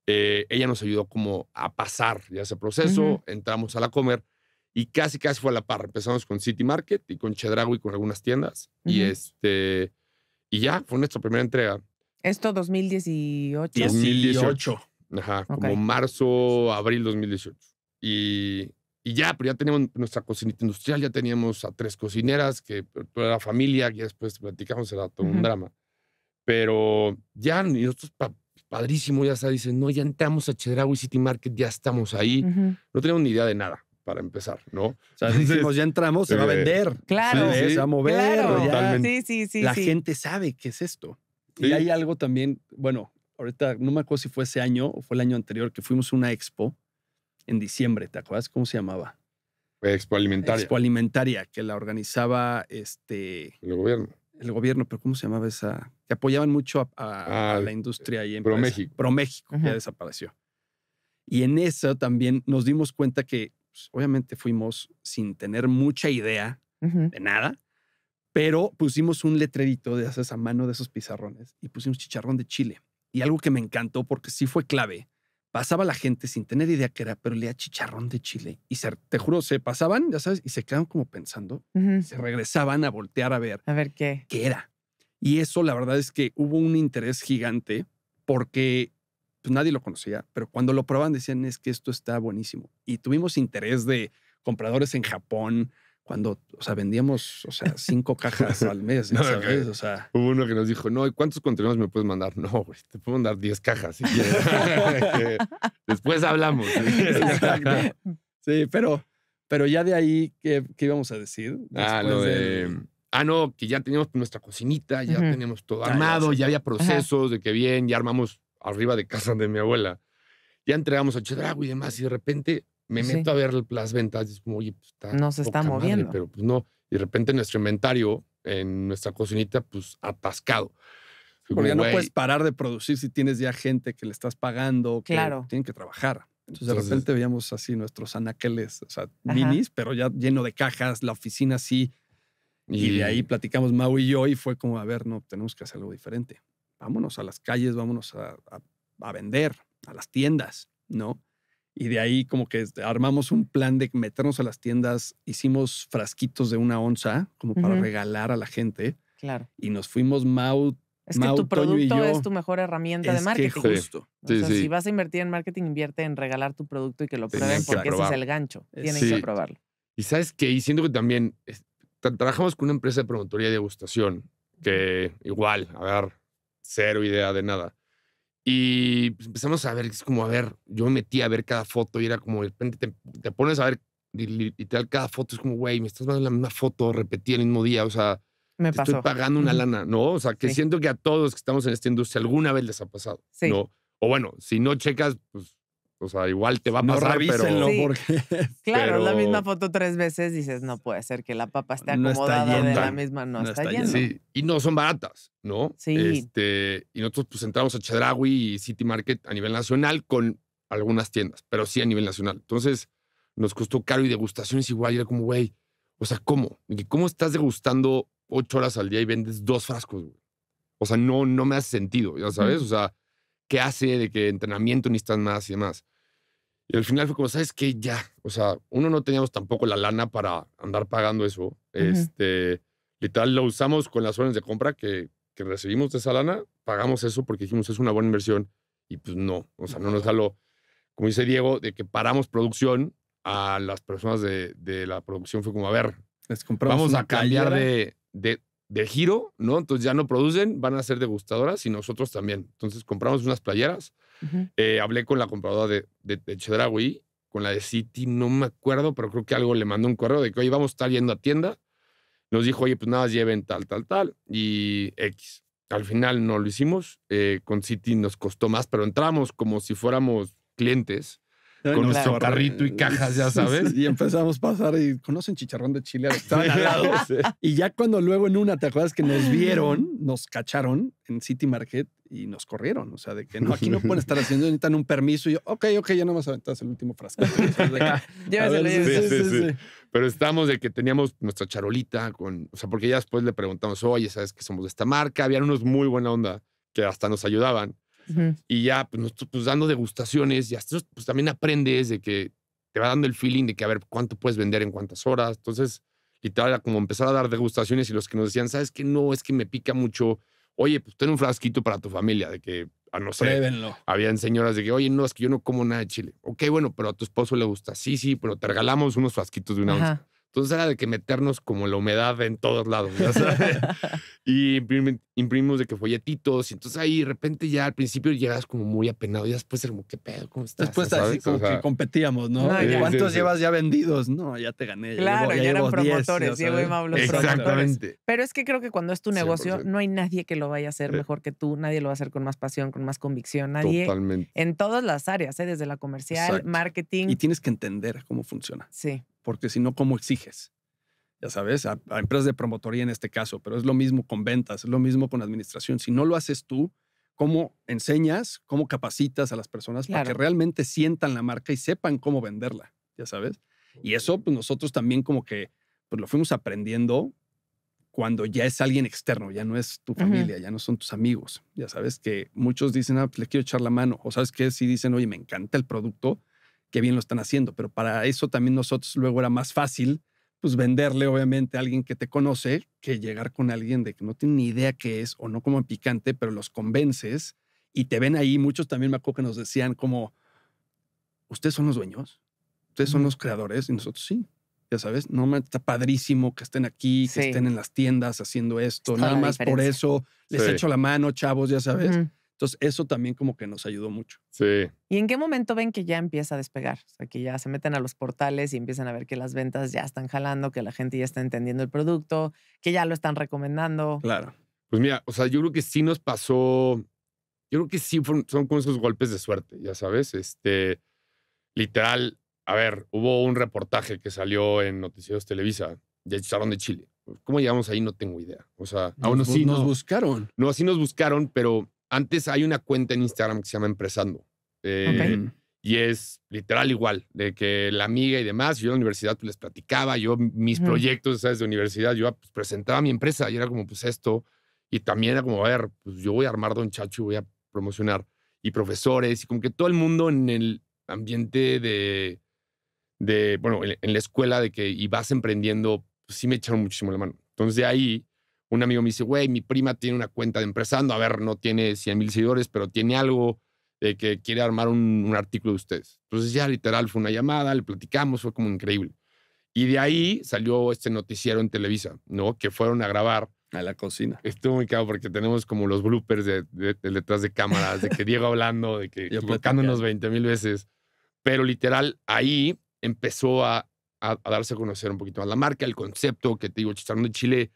ella nos ayudó como a pasar ya ese proceso. Ujú. Entramos a la Comer y casi fue a la par. Empezamos con City Market y con Chedraui con algunas tiendas. Ujú. Y ya, fue nuestra primera entrega. Esto 2018. 18. Ajá, Ok. como marzo, abril 2018. Y ya, pero ya teníamos nuestra cocinita industrial, ya teníamos a 3 cocineras, que toda la familia, que después platicamos, era todo un Ujú. drama. Pero ya, y nosotros, padrísimo, ya sabes, dicen, no, ya entramos a Chedraui City Market, ya estamos ahí. Ujú. No teníamos ni idea de nada, para empezar, ¿no? O sea, dijimos, ya entramos, se va a vender. Claro. ¿sabes? Se va a mover. Claro. ya. Totalmente. Sí. La gente sabe qué es esto. Sí. Y hay algo también, bueno, ahorita no me acuerdo si fue ese año o fue el año anterior que fuimos a una expo en diciembre, ¿te acuerdas cómo se llamaba? Expo Alimentaria. Expo Alimentaria, que la organizaba El gobierno. el gobierno, pero ¿cómo se llamaba esa? Que apoyaban mucho a la industria y empresa. ProMéxico. ProMéxico, ya desapareció. Y en eso también nos dimos cuenta que, pues, obviamente fuimos sin tener mucha idea de nada, pero pusimos un letrerito de esas a mano de esos pizarrones y pusimos chicharrón de chile. Y algo que me encantó porque sí fue clave. Pasaba la gente sin tener idea qué era, pero leía chicharrón de chile. Y te juro, se pasaban, ya sabes, y se quedaban como pensando. Se regresaban a voltear a ver qué era. Y eso, la verdad es que hubo un interés gigante porque pues, nadie lo conocía, pero cuando lo probaban decían, es que esto está buenísimo. Y tuvimos interés de compradores en Japón, cuando, o sea, vendíamos, o sea, 5 cajas al mes, No, ¿sabes? O sea, hubo uno que nos dijo, no, ¿y cuántos contenedores me puedes mandar? No, güey, te puedo mandar 10 cajas si quieres. Que después hablamos. exacto. Sí, pero ya de ahí, ¿qué íbamos a decir? No, que ya teníamos nuestra cocinita, ya teníamos todo Ah, armado, ya ya había procesos de que bien, ya armamos arriba de casa de mi abuela. Ya entregamos a Chedraui y demás, y de repente me meto a ver las ventas y es como, oye, pues no se está poca moviendo. madre, pero pues no. Y de repente nuestro inventario en nuestra cocinita, pues atascado. Porque ya no puedes parar de producir si tienes ya gente que le estás pagando, que tienen que trabajar. Entonces, de repente veíamos así nuestros anaqueles, o sea, minis, pero ya lleno de cajas, la oficina así. Y de ahí platicamos Mau y yo y fue como, a ver, no, tenemos que hacer algo diferente. Vámonos a las calles, vámonos a vender, a las tiendas, ¿no? Y de ahí como que armamos un plan de meternos a las tiendas, hicimos frasquitos de 1 onza como para regalar a la gente. Claro. Y nos fuimos Mau, es que tu producto es tu mejor herramienta de marketing. Que justo. O sea, si vas a invertir en marketing, invierte en regalar tu producto y que lo prueben porque ese es el gancho. Tienen que probarlo. Y ¿sabes qué? Y siento que también trabajamos con una empresa de promotoría y degustación que igual, a ver, cero idea de nada. Y pues empezamos a ver, es como, a ver, yo me metí a ver cada foto y era como, de repente te pones a ver literal cada foto, es como, güey, me estás dando la misma foto, repetí el mismo día, o sea, te estoy pagando una lana, ¿no? O sea, que siento que a todos que estamos en esta industria alguna vez les ha pasado, ¿no? O bueno, si no checas, pues, o sea, igual te va a pasar, revísenlo, pero... porque... Claro, la misma foto 3 veces, dices, no puede ser que la papa esté acomodada de la misma, no está llena. Sí, y no son baratas, ¿no? Sí. Y nosotros pues entramos a Chedraui y City Market a nivel nacional con algunas tiendas, pero sí a nivel nacional. Entonces nos costó caro y degustaciones igual, y era como, güey, o sea, ¿cómo? ¿Cómo estás degustando 8 horas al día y vendes 2 frascos, güey? O sea, no me hace sentido, ¿ya sabes? O sea, ¿qué hace de que entrenamiento necesitas más y demás? Y al final fue como, ¿sabes qué? Ya, o sea, uno no teníamos tampoco la lana para andar pagando eso. Literal, lo usamos con las órdenes de compra que recibimos de esa lana, pagamos eso porque dijimos, es una buena inversión. Y pues no, o sea, no nos jaló, como dice Diego, de que paramos producción. A las personas de la producción fue como, a ver, vamos a cambiar de giro, ¿no? Entonces ya no producen, van a ser degustadoras y nosotros también. Entonces compramos unas playeras. Hablé con la compradora de Chedraui, con la de City, no me acuerdo, pero creo que algo le mandó un correo de que, oye, vamos a estar yendo a tienda. Nos dijo, oye, pues nada, lleven tal, y X. Al final no lo hicimos. Con City nos costó más, pero entramos como si fuéramos clientes. Con nuestro carrito y cajas, ya sabes. Y empezamos a pasar y conocen chicharrón de chile, estaban al lado. Y ya cuando luego en una, ¿te acuerdas que nos vieron, nos cacharon en City Market y nos corrieron? O sea, de que no, aquí no pueden estar haciendo, necesitan un permiso. Y yo, ok, ya nomás aventaste el último frasco. Sí. Pero estábamos de que teníamos nuestra charolita o sea, porque ya después le preguntamos, oye, ¿sabes que somos de esta marca? Habían unos muy buena onda que hasta nos ayudaban. Y ya, pues, nosotros pues, dando degustaciones, y hasta pues, también aprendes de que te va dando el feeling de que a ver cuánto puedes vender en cuántas horas. Entonces, literal, era como empezar a dar degustaciones y los que nos decían, ¿sabes qué? No, es que me pica mucho. Oye, pues ten un frasquito para tu familia, de que, no sé. Pruébenlo. Habían señoras de que, oye, no, es que yo no como nada de chile. Ok, bueno, pero a tu esposo le gusta. Sí, pero te regalamos unos frasquitos de 1 onza. Entonces era de que meternos como la humedad en todos lados, ¿ya sabes? Y imprimimos de que folletitos. Y entonces ahí de repente ya al principio llegas como muy apenado. Y después era como, ¿qué pedo? ¿Cómo estás? Después así como que competíamos, ¿no? ¿Cuántos llevas ya vendidos? No, ya te gané. Claro, ya eran promotores. Diego y Mau los promotores. Pero es que creo que cuando es tu negocio, 100%. No hay nadie que lo vaya a hacer mejor que tú. Nadie lo va a hacer con más pasión, con más convicción. Nadie. Totalmente. En todas las áreas, desde la comercial, marketing. Y tienes que entender cómo funciona. Sí. porque si no, ¿cómo exiges? Ya sabes, a empresas de promotoría en este caso, pero es lo mismo con ventas, es lo mismo con administración. Si no lo haces tú, ¿cómo enseñas, cómo capacitas a las personas para que realmente sientan la marca y sepan cómo venderla? Ya sabes. Y eso, pues nosotros también como que pues, lo fuimos aprendiendo cuando ya es alguien externo, ya no es tu familia, ya no son tus amigos. Ya sabes que muchos dicen, pues le quiero echar la mano. O sabes que si dicen, oye, me encanta el producto, qué bien lo están haciendo. Pero para eso también nosotros luego era más fácil pues venderle obviamente a alguien que te conoce que llegar con alguien de que no tiene ni idea qué es o no como picante, pero los convences y te ven ahí. Muchos también me acuerdo que nos decían como, ustedes son los dueños, ustedes son los creadores y nosotros sí. Ya sabes, no está padrísimo que estén aquí, que estén en las tiendas haciendo esto. Nada más por eso les echo la mano, chavos, ya sabes. Entonces, eso también como que nos ayudó mucho. Sí. ¿Y en qué momento ven que ya empieza a despegar? O sea, que ya se meten a los portales y empiezan a ver que las ventas ya están jalando, que la gente ya está entendiendo el producto, que ya lo están recomendando. Claro. Pues mira, o sea, yo creo que sí nos pasó, yo creo que sí son como esos golpes de suerte, ya sabes. Literal, a ver, hubo un reportaje que salió en Noticieros Televisa de Chicharrón de Chile. ¿Cómo llegamos ahí? No tengo idea. O sea, nos buscaron. No, sí nos buscaron, pero antes hay una cuenta en Instagram que se llama Empresando. Y es literal igual, de que la amiga y demás, yo en la universidad pues, les platicaba, yo mis proyectos, ¿sabes? De universidad, yo pues, presentaba mi empresa y era como, pues esto. Y también era como, a ver, pues yo voy a armar Don Chacho y voy a promocionar. Y profesores, y como que todo el mundo en el ambiente bueno, en la escuela de que y vas emprendiendo, pues sí me echaron muchísimo la mano. Entonces de ahí, un amigo me dice, güey, mi prima tiene una cuenta de Empresando, a ver, no tiene 100,000 seguidores, pero tiene algo de que quiere armar un artículo de ustedes. Entonces ya literal fue una llamada, le platicamos, fue como increíble. Y de ahí salió este noticiero en Televisa, ¿no? Que fueron a grabar. A la cocina. Estuvo muy caro porque tenemos como los bloopers de detrás de cámaras, de que Diego hablando, de que equivocándonos 20,000 veces. Pero literal, ahí empezó a darse a conocer un poquito más la marca, el concepto, que te digo, Chicharrón de Chile.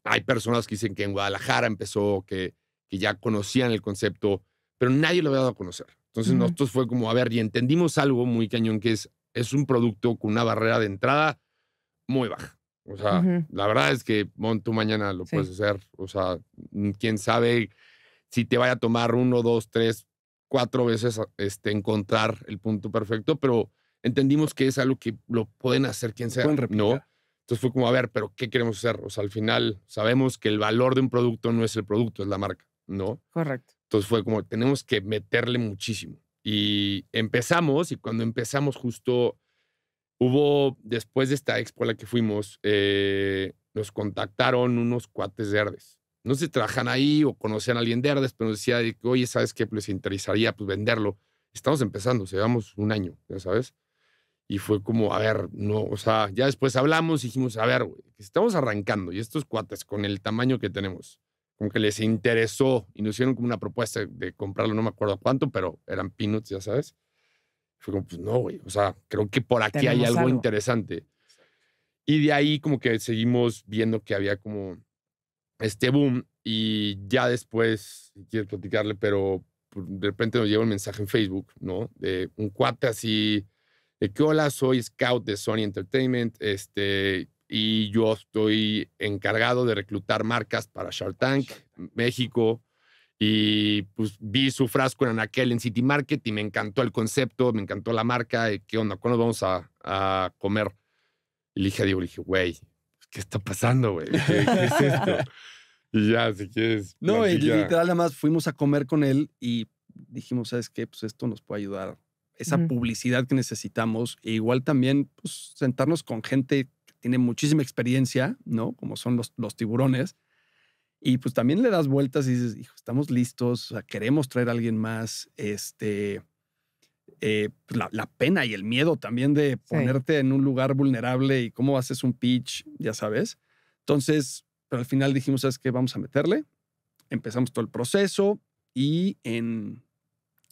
Hay personas que dicen que en Guadalajara empezó, que ya conocían el concepto, pero nadie lo había dado a conocer. Entonces nosotros fue como, a ver, y entendimos algo muy cañón, que es un producto con una barrera de entrada muy baja. O sea, la verdad es que tú mañana lo puedes hacer. O sea, quién sabe si te vaya a tomar 1, 2, 3, 4 veces encontrar el punto perfecto, pero entendimos que es algo que lo pueden hacer quien sea, ¿no? Entonces fue como, a ver, ¿pero qué queremos hacer? O sea, al final sabemos que el valor de un producto no es el producto, es la marca, ¿no? Correcto. Entonces fue como, tenemos que meterle muchísimo. Y empezamos, y cuando empezamos justo, hubo, después de esta expo a la que fuimos, nos contactaron unos cuates de Herdes. No sé si trabajan ahí o conocían a alguien de Herdes, pero nos decía, oye, ¿sabes qué? Pues les interesaría pues, venderlo. Estamos empezando, llevamos un año, ya sabes. Y fue como, a ver, no, o sea, ya después hablamos y dijimos, a ver, güey, estamos arrancando y estos cuates con el tamaño que tenemos, como que les interesó y nos hicieron como una propuesta de comprarlo, no me acuerdo cuánto, pero eran peanuts, ya sabes. Fue como, pues no, güey, o sea, creo que por aquí hay algo interesante. Y de ahí como que seguimos viendo que había como este boom y ya después, si quieres platicarle, pero de repente nos llega un mensaje en Facebook, ¿no? De un cuate así de que hola, soy scout de Sony Entertainment, y yo estoy encargado de reclutar marcas para Shark Tank, México, y pues vi su frasco en Anaquel en City Market y me encantó el concepto, me encantó la marca, ¿qué onda? ¿Cuándo vamos a comer? Y le dije a Diego, güey, ¿qué está pasando, güey? ¿Qué es esto? Y ya, si quieres. No, y literal, nada más fuimos a comer con él y dijimos, ¿sabes qué? Pues esto nos puede ayudar. Esa publicidad que necesitamos. E igual también, pues, sentarnos con gente que tiene muchísima experiencia, ¿no? Como son los tiburones. Y pues también le das vueltas y dices, hijo, estamos listos, o sea, queremos traer a alguien más. La pena y el miedo también de ponerte en un lugar vulnerable y cómo haces un pitch, ya sabes. Entonces, pero al final dijimos, ¿sabes qué? Vamos a meterle. Empezamos todo el proceso y en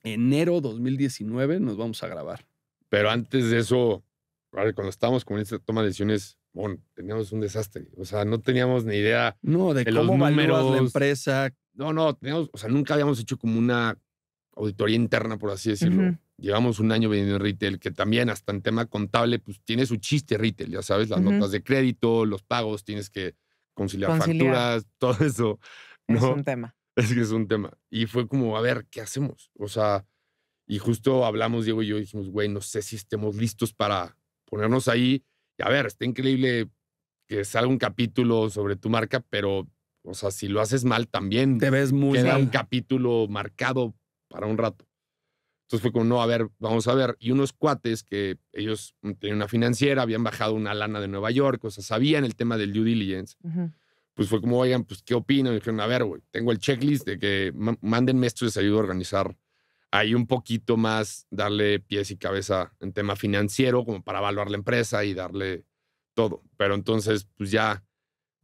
enero 2019 nos vamos a grabar. Pero antes de eso, cuando estábamos con esta toma de decisiones, bueno, teníamos un desastre. O sea, no teníamos ni idea de cómo evalúas la empresa. No, teníamos, o sea, nunca habíamos hecho como una auditoría interna, por así decirlo. llevamos un año vendiendo en retail, que también hasta en tema contable, pues tiene su chiste retail, ya sabes, las notas de crédito, los pagos, tienes que conciliar facturas, todo eso, ¿no? Es un tema. Es que es un tema. Y fue como, a ver, ¿qué hacemos? O sea, y justo hablamos, Diego y yo, y dijimos, güey, no sé si estemos listos para ponernos ahí. Y a ver, está increíble que salga un capítulo sobre tu marca, pero, o sea, si lo haces mal también Te ves muy queda mal. un capítulo marcado para un rato. Entonces fue como, no, a ver, vamos a ver. Y unos cuates que ellos tenían una financiera, habían bajado una lana de Nueva York, o sea, sabían el tema del due diligence. Pues fue como, oigan, pues, ¿qué opinan? Y dijeron, a ver, güey, tengo el checklist de que mándenme esto, les ayudo a organizar ahí un poquito más, darle pies y cabeza en tema financiero, como para evaluar la empresa y darle todo. Pero entonces, pues ya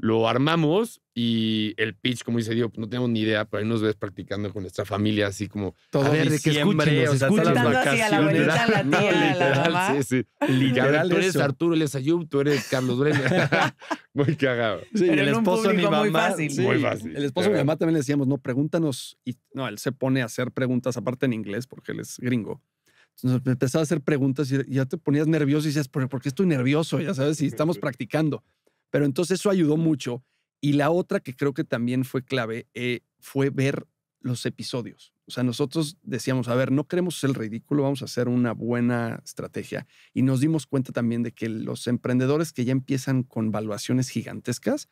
lo armamos y el pitch, como dice Diego, pues no tenemos ni idea, pero ahí nos ves practicando con nuestra familia, así como, todo a ver, de que diciembre, escuchen, o sea, hasta las Gritando así a la abuelita, a la No, tía, a la literal, mamá. sí, sí. Literal Tú eres eso. Arturo Elias Ayub, tú eres Carlos Brenner. Muy cagado. Sí, Pero y el en un esposo de mi público muy mamá. fácil. Sí, Muy fácil. El esposo de mi mamá también le decíamos, no, pregúntanos. Y no, él se pone a hacer preguntas, aparte en inglés, porque él es gringo. Entonces me empezaba a hacer preguntas y ya te ponías nervioso y decías, ¿por qué estoy nervioso? Ya sabes, y estamos practicando. Pero entonces eso ayudó mucho. Y la otra que creo que también fue clave fue ver los episodios. O sea, nosotros decíamos, a ver, no queremos hacer el ridículo, vamos a hacer una buena estrategia. Y nos dimos cuenta también de que los emprendedores que ya empiezan con valuaciones gigantescas,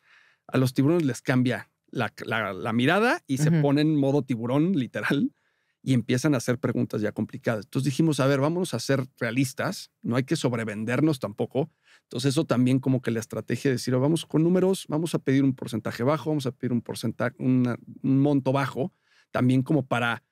a los tiburones les cambia la mirada y se ponen en modo tiburón, literal, y empiezan a hacer preguntas ya complicadas. Entonces dijimos, a ver, vamos a ser realistas, no hay que sobrevendernos tampoco. Entonces eso también como que la estrategia de decir, vamos con números, vamos a pedir un porcentaje bajo, vamos a pedir un porcentaje, un monto bajo, también como para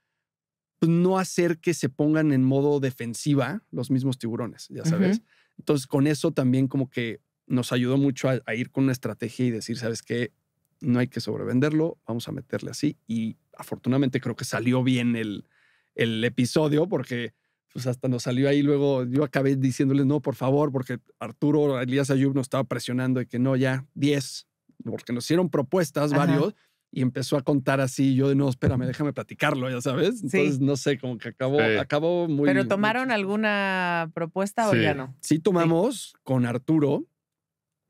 pues, no hacer que se pongan en modo defensiva los mismos tiburones, ya sabes. Entonces con eso también como que nos ayudó mucho a ir con una estrategia y decir, ¿sabes qué? No hay que sobrevenderlo, vamos a meterle así. Y afortunadamente creo que salió bien el episodio porque pues hasta nos salió ahí luego, yo acabé diciéndoles no, por favor, porque Arturo Elías Ayub nos estaba presionando de que no, ya 10, porque nos hicieron propuestas varios y empezó a contar así, yo de no, espérame, déjame platicarlo, ya sabes. Entonces, no sé, como que acabó muy... ¿Pero tomaron alguna propuesta o ya no? Sí tomamos con Arturo,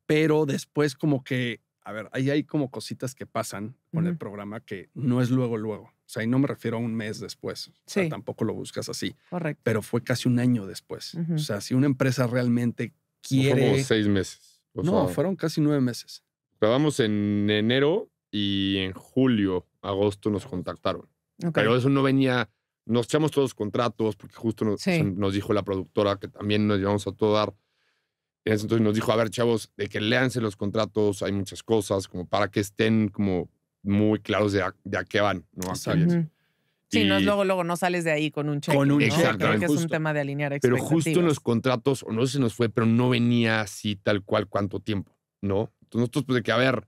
pero después como que, a ver, ahí hay como cositas que pasan con el programa que no es luego. O sea, y no me refiero a un mes después. O sea, tampoco lo buscas así. Correcto. Pero fue casi un año después. O sea, si una empresa realmente quiere... Fue como 6 meses. No, fueron casi 9 meses. Grabamos en enero y en julio, agosto nos contactaron. Pero eso no venía... Nos echamos todos los contratos porque justo nos dijo la productora que también nos llevamos a todo dar. Entonces nos dijo, a ver, chavos, de que léanse los contratos, hay muchas cosas como para que estén como muy claros de a qué van, ¿no? Sí, no es luego no sales de ahí con un cheque. Con un cheque. Exactamente. Creo que es un Justo. tema de alinear expectativas. Pero justo en los contratos, o no sé si nos fue, pero no venía así tal cual cuánto tiempo, ¿no? Entonces nosotros, pues de que, a ver,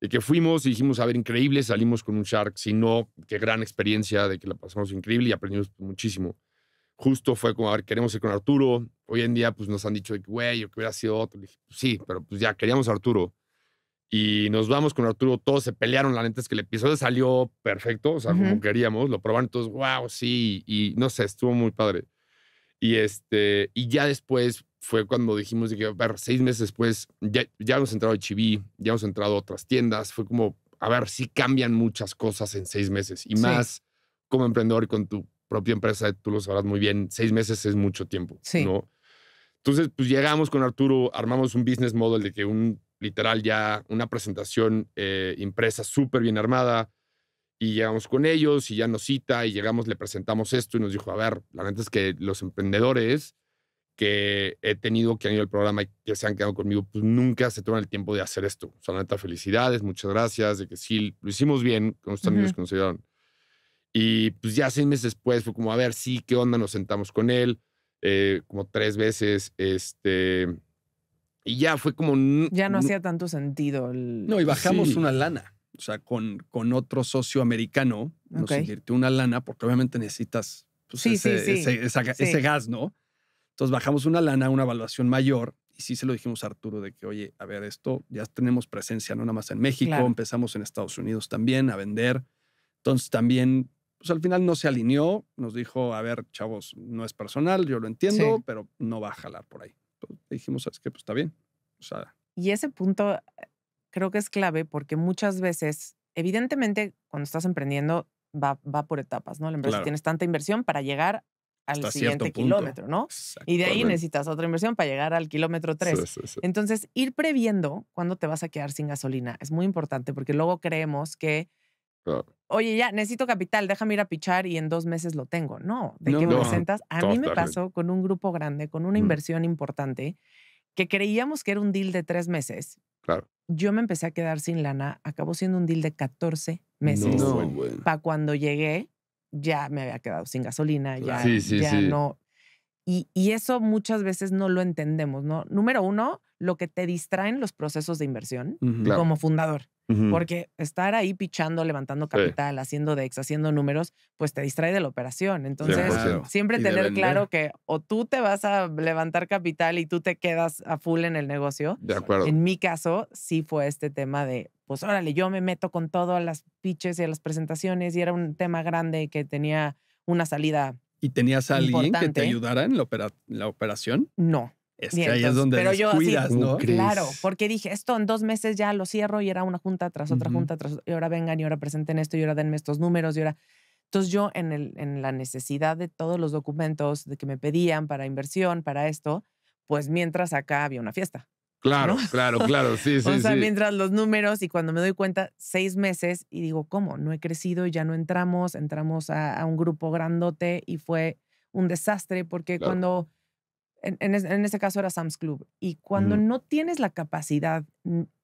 de que fuimos y dijimos, a ver, increíble, salimos con un Shark, si no, qué gran experiencia, de que la pasamos increíble y aprendimos muchísimo. Justo fue como, a ver, queremos ir con Arturo. Hoy en día, pues nos han dicho, güey, yo que hubiera sido otro. Le dije, pues, sí, pero pues ya, queríamos a Arturo. Y nos vamos con Arturo, todos se pelearon, la neta es que el episodio salió perfecto, o sea, como queríamos, lo probaron todos, wow, sí, y no sé, estuvo muy padre. Y ya después fue cuando dijimos, de que, a ver, 6 meses después, ya hemos entrado a H-E-B, ya hemos entrado a otras tiendas, fue como, a ver, sí cambian muchas cosas en 6 meses, y más como emprendedor y con tu propia empresa, tú lo sabrás muy bien, 6 meses es mucho tiempo, ¿no? Entonces, pues llegamos con Arturo, armamos un business model de que literal ya una presentación impresa súper bien armada y llegamos con ellos y ya nos cita y llegamos, le presentamos esto y nos dijo, a ver, la neta es que los emprendedores que he tenido que han ido al programa y que se han quedado conmigo, pues nunca se toman el tiempo de hacer esto. O sea, la neta, felicidades, muchas gracias, de que sí, lo hicimos bien con los amigos que nos ayudaron. Y pues ya 6 meses después fue como, a ver, sí, ¿qué onda? Nos sentamos con él como 3 veces, y ya fue como... Ya no hacía tanto sentido. No, y bajamos una lana. O sea, con otro socio americano nos invirtió una lana porque obviamente necesitas pues, ese gas, ¿no? Entonces bajamos una lana, una evaluación mayor y sí se lo dijimos a Arturo de que, oye, a ver, esto ya tenemos presencia no nada más en México, empezamos en Estados Unidos también a vender. Entonces también pues al final no se alineó. Nos dijo, a ver, chavos, no es personal, yo lo entiendo, Sí. pero no va a jalar por ahí. Entonces, dijimos, ¿sabes qué? Pues está bien. O sea, Y ese punto creo que es clave porque muchas veces, evidentemente, cuando estás emprendiendo, va por etapas, ¿no? La empresa Claro. tienes tanta inversión para llegar al hasta siguiente cierto punto. kilómetro, ¿no? Y de ahí Exactamente. necesitas otra inversión para llegar al kilómetro 3. Sí. Entonces, ir previendo cuándo te vas a quedar sin gasolina es muy importante porque luego creemos que, Claro. oye, ya necesito capital, déjame ir a pichar y en 2 meses lo tengo. No, ¿de qué No. me sentas? A mí me Totalmente. pasó con un grupo grande, con una Mm. inversión importante, que creíamos que era un deal de 3 meses. Claro. Yo me empecé a quedar sin lana, acabó siendo un deal de 14 meses. No, güey. Para cuando llegué, ya me había quedado sin gasolina, ya, Sí, sí, ya sí. no. Y eso muchas veces no lo entendemos, ¿no? Número 1, lo que te distraen los procesos de inversión Ujú. Claro. como fundador. Ujú. Porque estar ahí pichando, levantando Sí. capital, haciendo DEX, haciendo números, pues te distrae de la operación. Entonces, 100%. siempre Y de tener claro vender. que o tú te vas a levantar capital y tú te quedas a full en el negocio. De acuerdo. En mi caso, sí fue este tema de, pues órale, yo me meto con todo a las pitches y a las presentaciones y era un tema grande que tenía una salida. ¿Y tenías a alguien que te Importante. ayudara en la operación? No. Es Bien, que ahí es entonces, donde pero yo así, descuidas, ¿cómo ¿no? crees? Claro, porque dije, esto en 2 meses ya lo cierro y era una junta tras otra Ujú. junta, y ahora vengan y ahora presenten esto y ahora denme estos números y ahora. Entonces yo en la necesidad de todos los documentos de que me pedían para inversión, para esto, pues mientras acá había una fiesta. Claro, ¿no? claro. Sí. O sea, mientras los números y cuando me doy cuenta, 6 meses y digo, ¿cómo? No he crecido y ya no entramos a un grupo grandote y fue un desastre porque Claro. cuando, en ese caso era Sam's Club, y cuando Ujú. no tienes la capacidad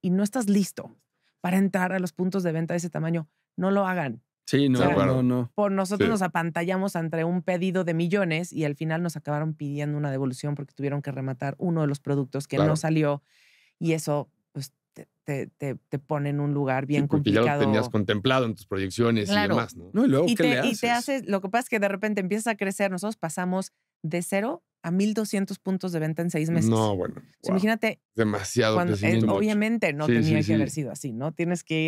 y no estás listo para entrar a los puntos de venta de ese tamaño, no lo hagan. Sí, no, De acuerdo. no. Por nosotros Sí. nos apantallamos entre un pedido de millones y al final nos acabaron pidiendo una devolución porque tuvieron que rematar uno de los productos que Claro. no salió y eso pues te pone en un lugar bien Sí, porque ya lo complicado. tenías contemplado en tus proyecciones Claro. y demás, ¿no? No, y luego, Y ¿qué le te haces? haces, lo que pasa es que de repente empiezas a crecer. Nosotros pasamos de 0 a 1,200 puntos de venta en 6 meses. No, bueno. Entonces, wow. imagínate, Demasiado crecimiento. obviamente no Sí, tenía sí, que haber sí. sido así, ¿no? Tienes que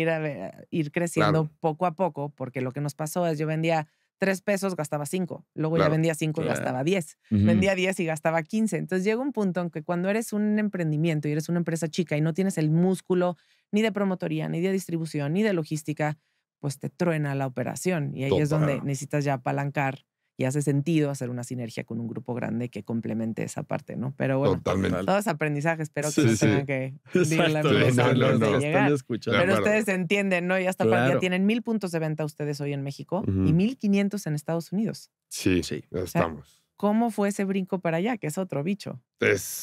ir creciendo Claro. poco a poco, porque lo que nos pasó es yo vendía 3 pesos, gastaba 5. Luego ya Claro. vendía 5 y Claro. gastaba 10. Ujú. Vendía 10 y gastaba 15. Entonces llega un punto en que cuando eres un emprendimiento y eres una empresa chica y no tienes el músculo ni de promotoría, ni de distribución, ni de logística, pues te truena la operación. Y ahí es donde Total. necesitas ya apalancar y hace sentido hacer una sinergia con un grupo grande que complemente esa parte, ¿no? Pero bueno, Totalmente. todo es aprendizaje. Espero que Sí, no sí. tengan que vivir la Exacto. misma Sí, no, sangre no, antes no. de Están llegar. escuchando. De Pero acuerdo. ustedes entienden, ¿no? Ya, ya Claro. tienen 1,000 puntos de venta ustedes hoy en México Ujú. y 1,500 en Estados Unidos. Sí, Sí. ya estamos. ¿Cómo fue ese brinco para allá? Que es otro bicho.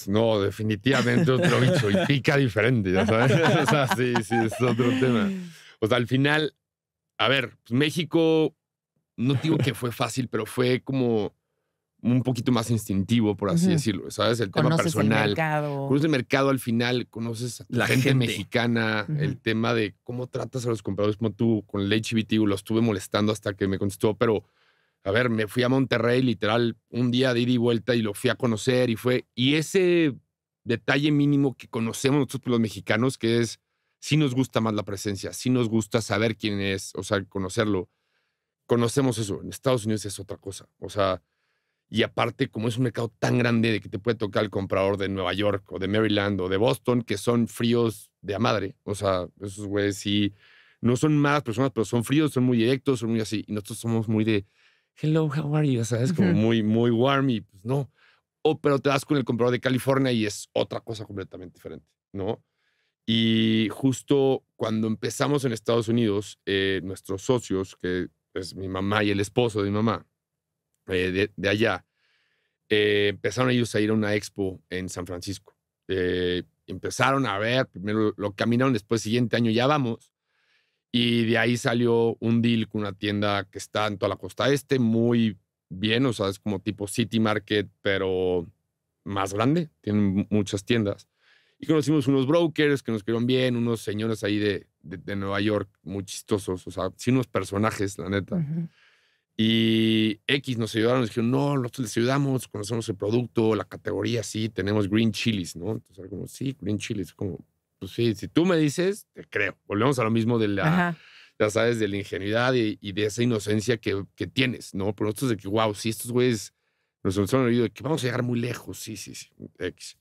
No, definitivamente otro bicho y pica diferente, ya sabes. O sea, sí, es otro tema. O sea, al final, a ver, pues México, no digo que fue fácil, pero fue como un poquito más instintivo, por así Ujú. decirlo, ¿sabes? El tema Conoces el personal. mercado. Conoces el mercado al final, conoces a tu La gente, gente. mexicana, Ujú. el tema de cómo tratas a los compradores, como tú con el HBT, lo estuve molestando hasta que me contestó, pero a ver, me fui a Monterrey literal un día de ida y vuelta y lo fui a conocer y ese detalle mínimo que conocemos nosotros los mexicanos, que es, sí nos gusta más la presencia, sí nos gusta saber quién es, o sea, conocerlo. Conocemos eso. En Estados Unidos es otra cosa. O sea, y aparte, como es un mercado tan grande de que te puede tocar el comprador de Nueva York o de Maryland o de Boston, que son fríos de a madre. O sea, esos güeyes sí no son malas personas, pero son fríos, son muy directos, son muy así. Y nosotros somos muy de, hello, how are you? ¿Sabes? Como Ujú. muy warm y pues no. Pero te vas con el comprador de California y es otra cosa completamente diferente, ¿no? Y justo cuando empezamos en Estados Unidos, nuestros socios, que es mi mamá y el esposo de mi mamá, de allá, empezaron ellos a ir a una expo en San Francisco. Empezaron a ver, primero lo caminaron, después siguiente año ya vamos, y de ahí salió un deal con una tienda que está en toda la costa este, muy bien, o sea, es como tipo City Market, pero más grande, tienen muchas tiendas. Y conocimos unos brokers que nos quedaron bien, unos señores ahí de Nueva York, muy chistosos, o sea, sí unos personajes, la neta. Ujú. Y X nos ayudaron, nos dijeron, no, nosotros les ayudamos, conocemos el producto, la categoría, sí, tenemos green chilies, ¿no? Entonces era como, sí, green chilies, como, pues sí, si tú me dices, te creo. Volvemos a lo mismo de la Ajá. ya sabes, de la ingenuidad y de esa inocencia que tienes, ¿no? Pero nosotros de que, wow, sí, estos güeyes nos han oído de que vamos a llegar muy lejos, sí, X.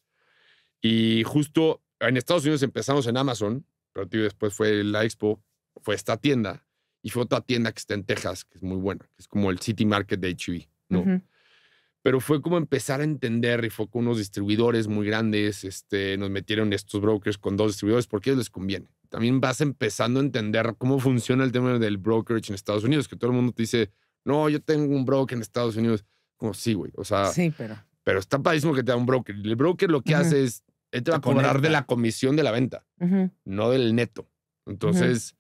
Y justo en Estados Unidos empezamos en Amazon, pero tío, después fue la Expo, fue esta tienda, y fue otra tienda que está en Texas, que es muy buena, que es como el City Market de H-E-B, ¿no? Pero fue como empezar a entender y fue con unos distribuidores muy grandes. Nos metieron estos brokers con 2 distribuidores porque a ellos les conviene. También vas empezando a entender cómo funciona el tema del brokerage en Estados Unidos, que todo el mundo te dice, no, yo tengo un broker en Estados Unidos. Como sí, güey. O sea, Sí, pero está padrísimo que te da un broker. El broker lo que hace es, él te va a cobrar de la comisión de la venta, no del neto. Entonces,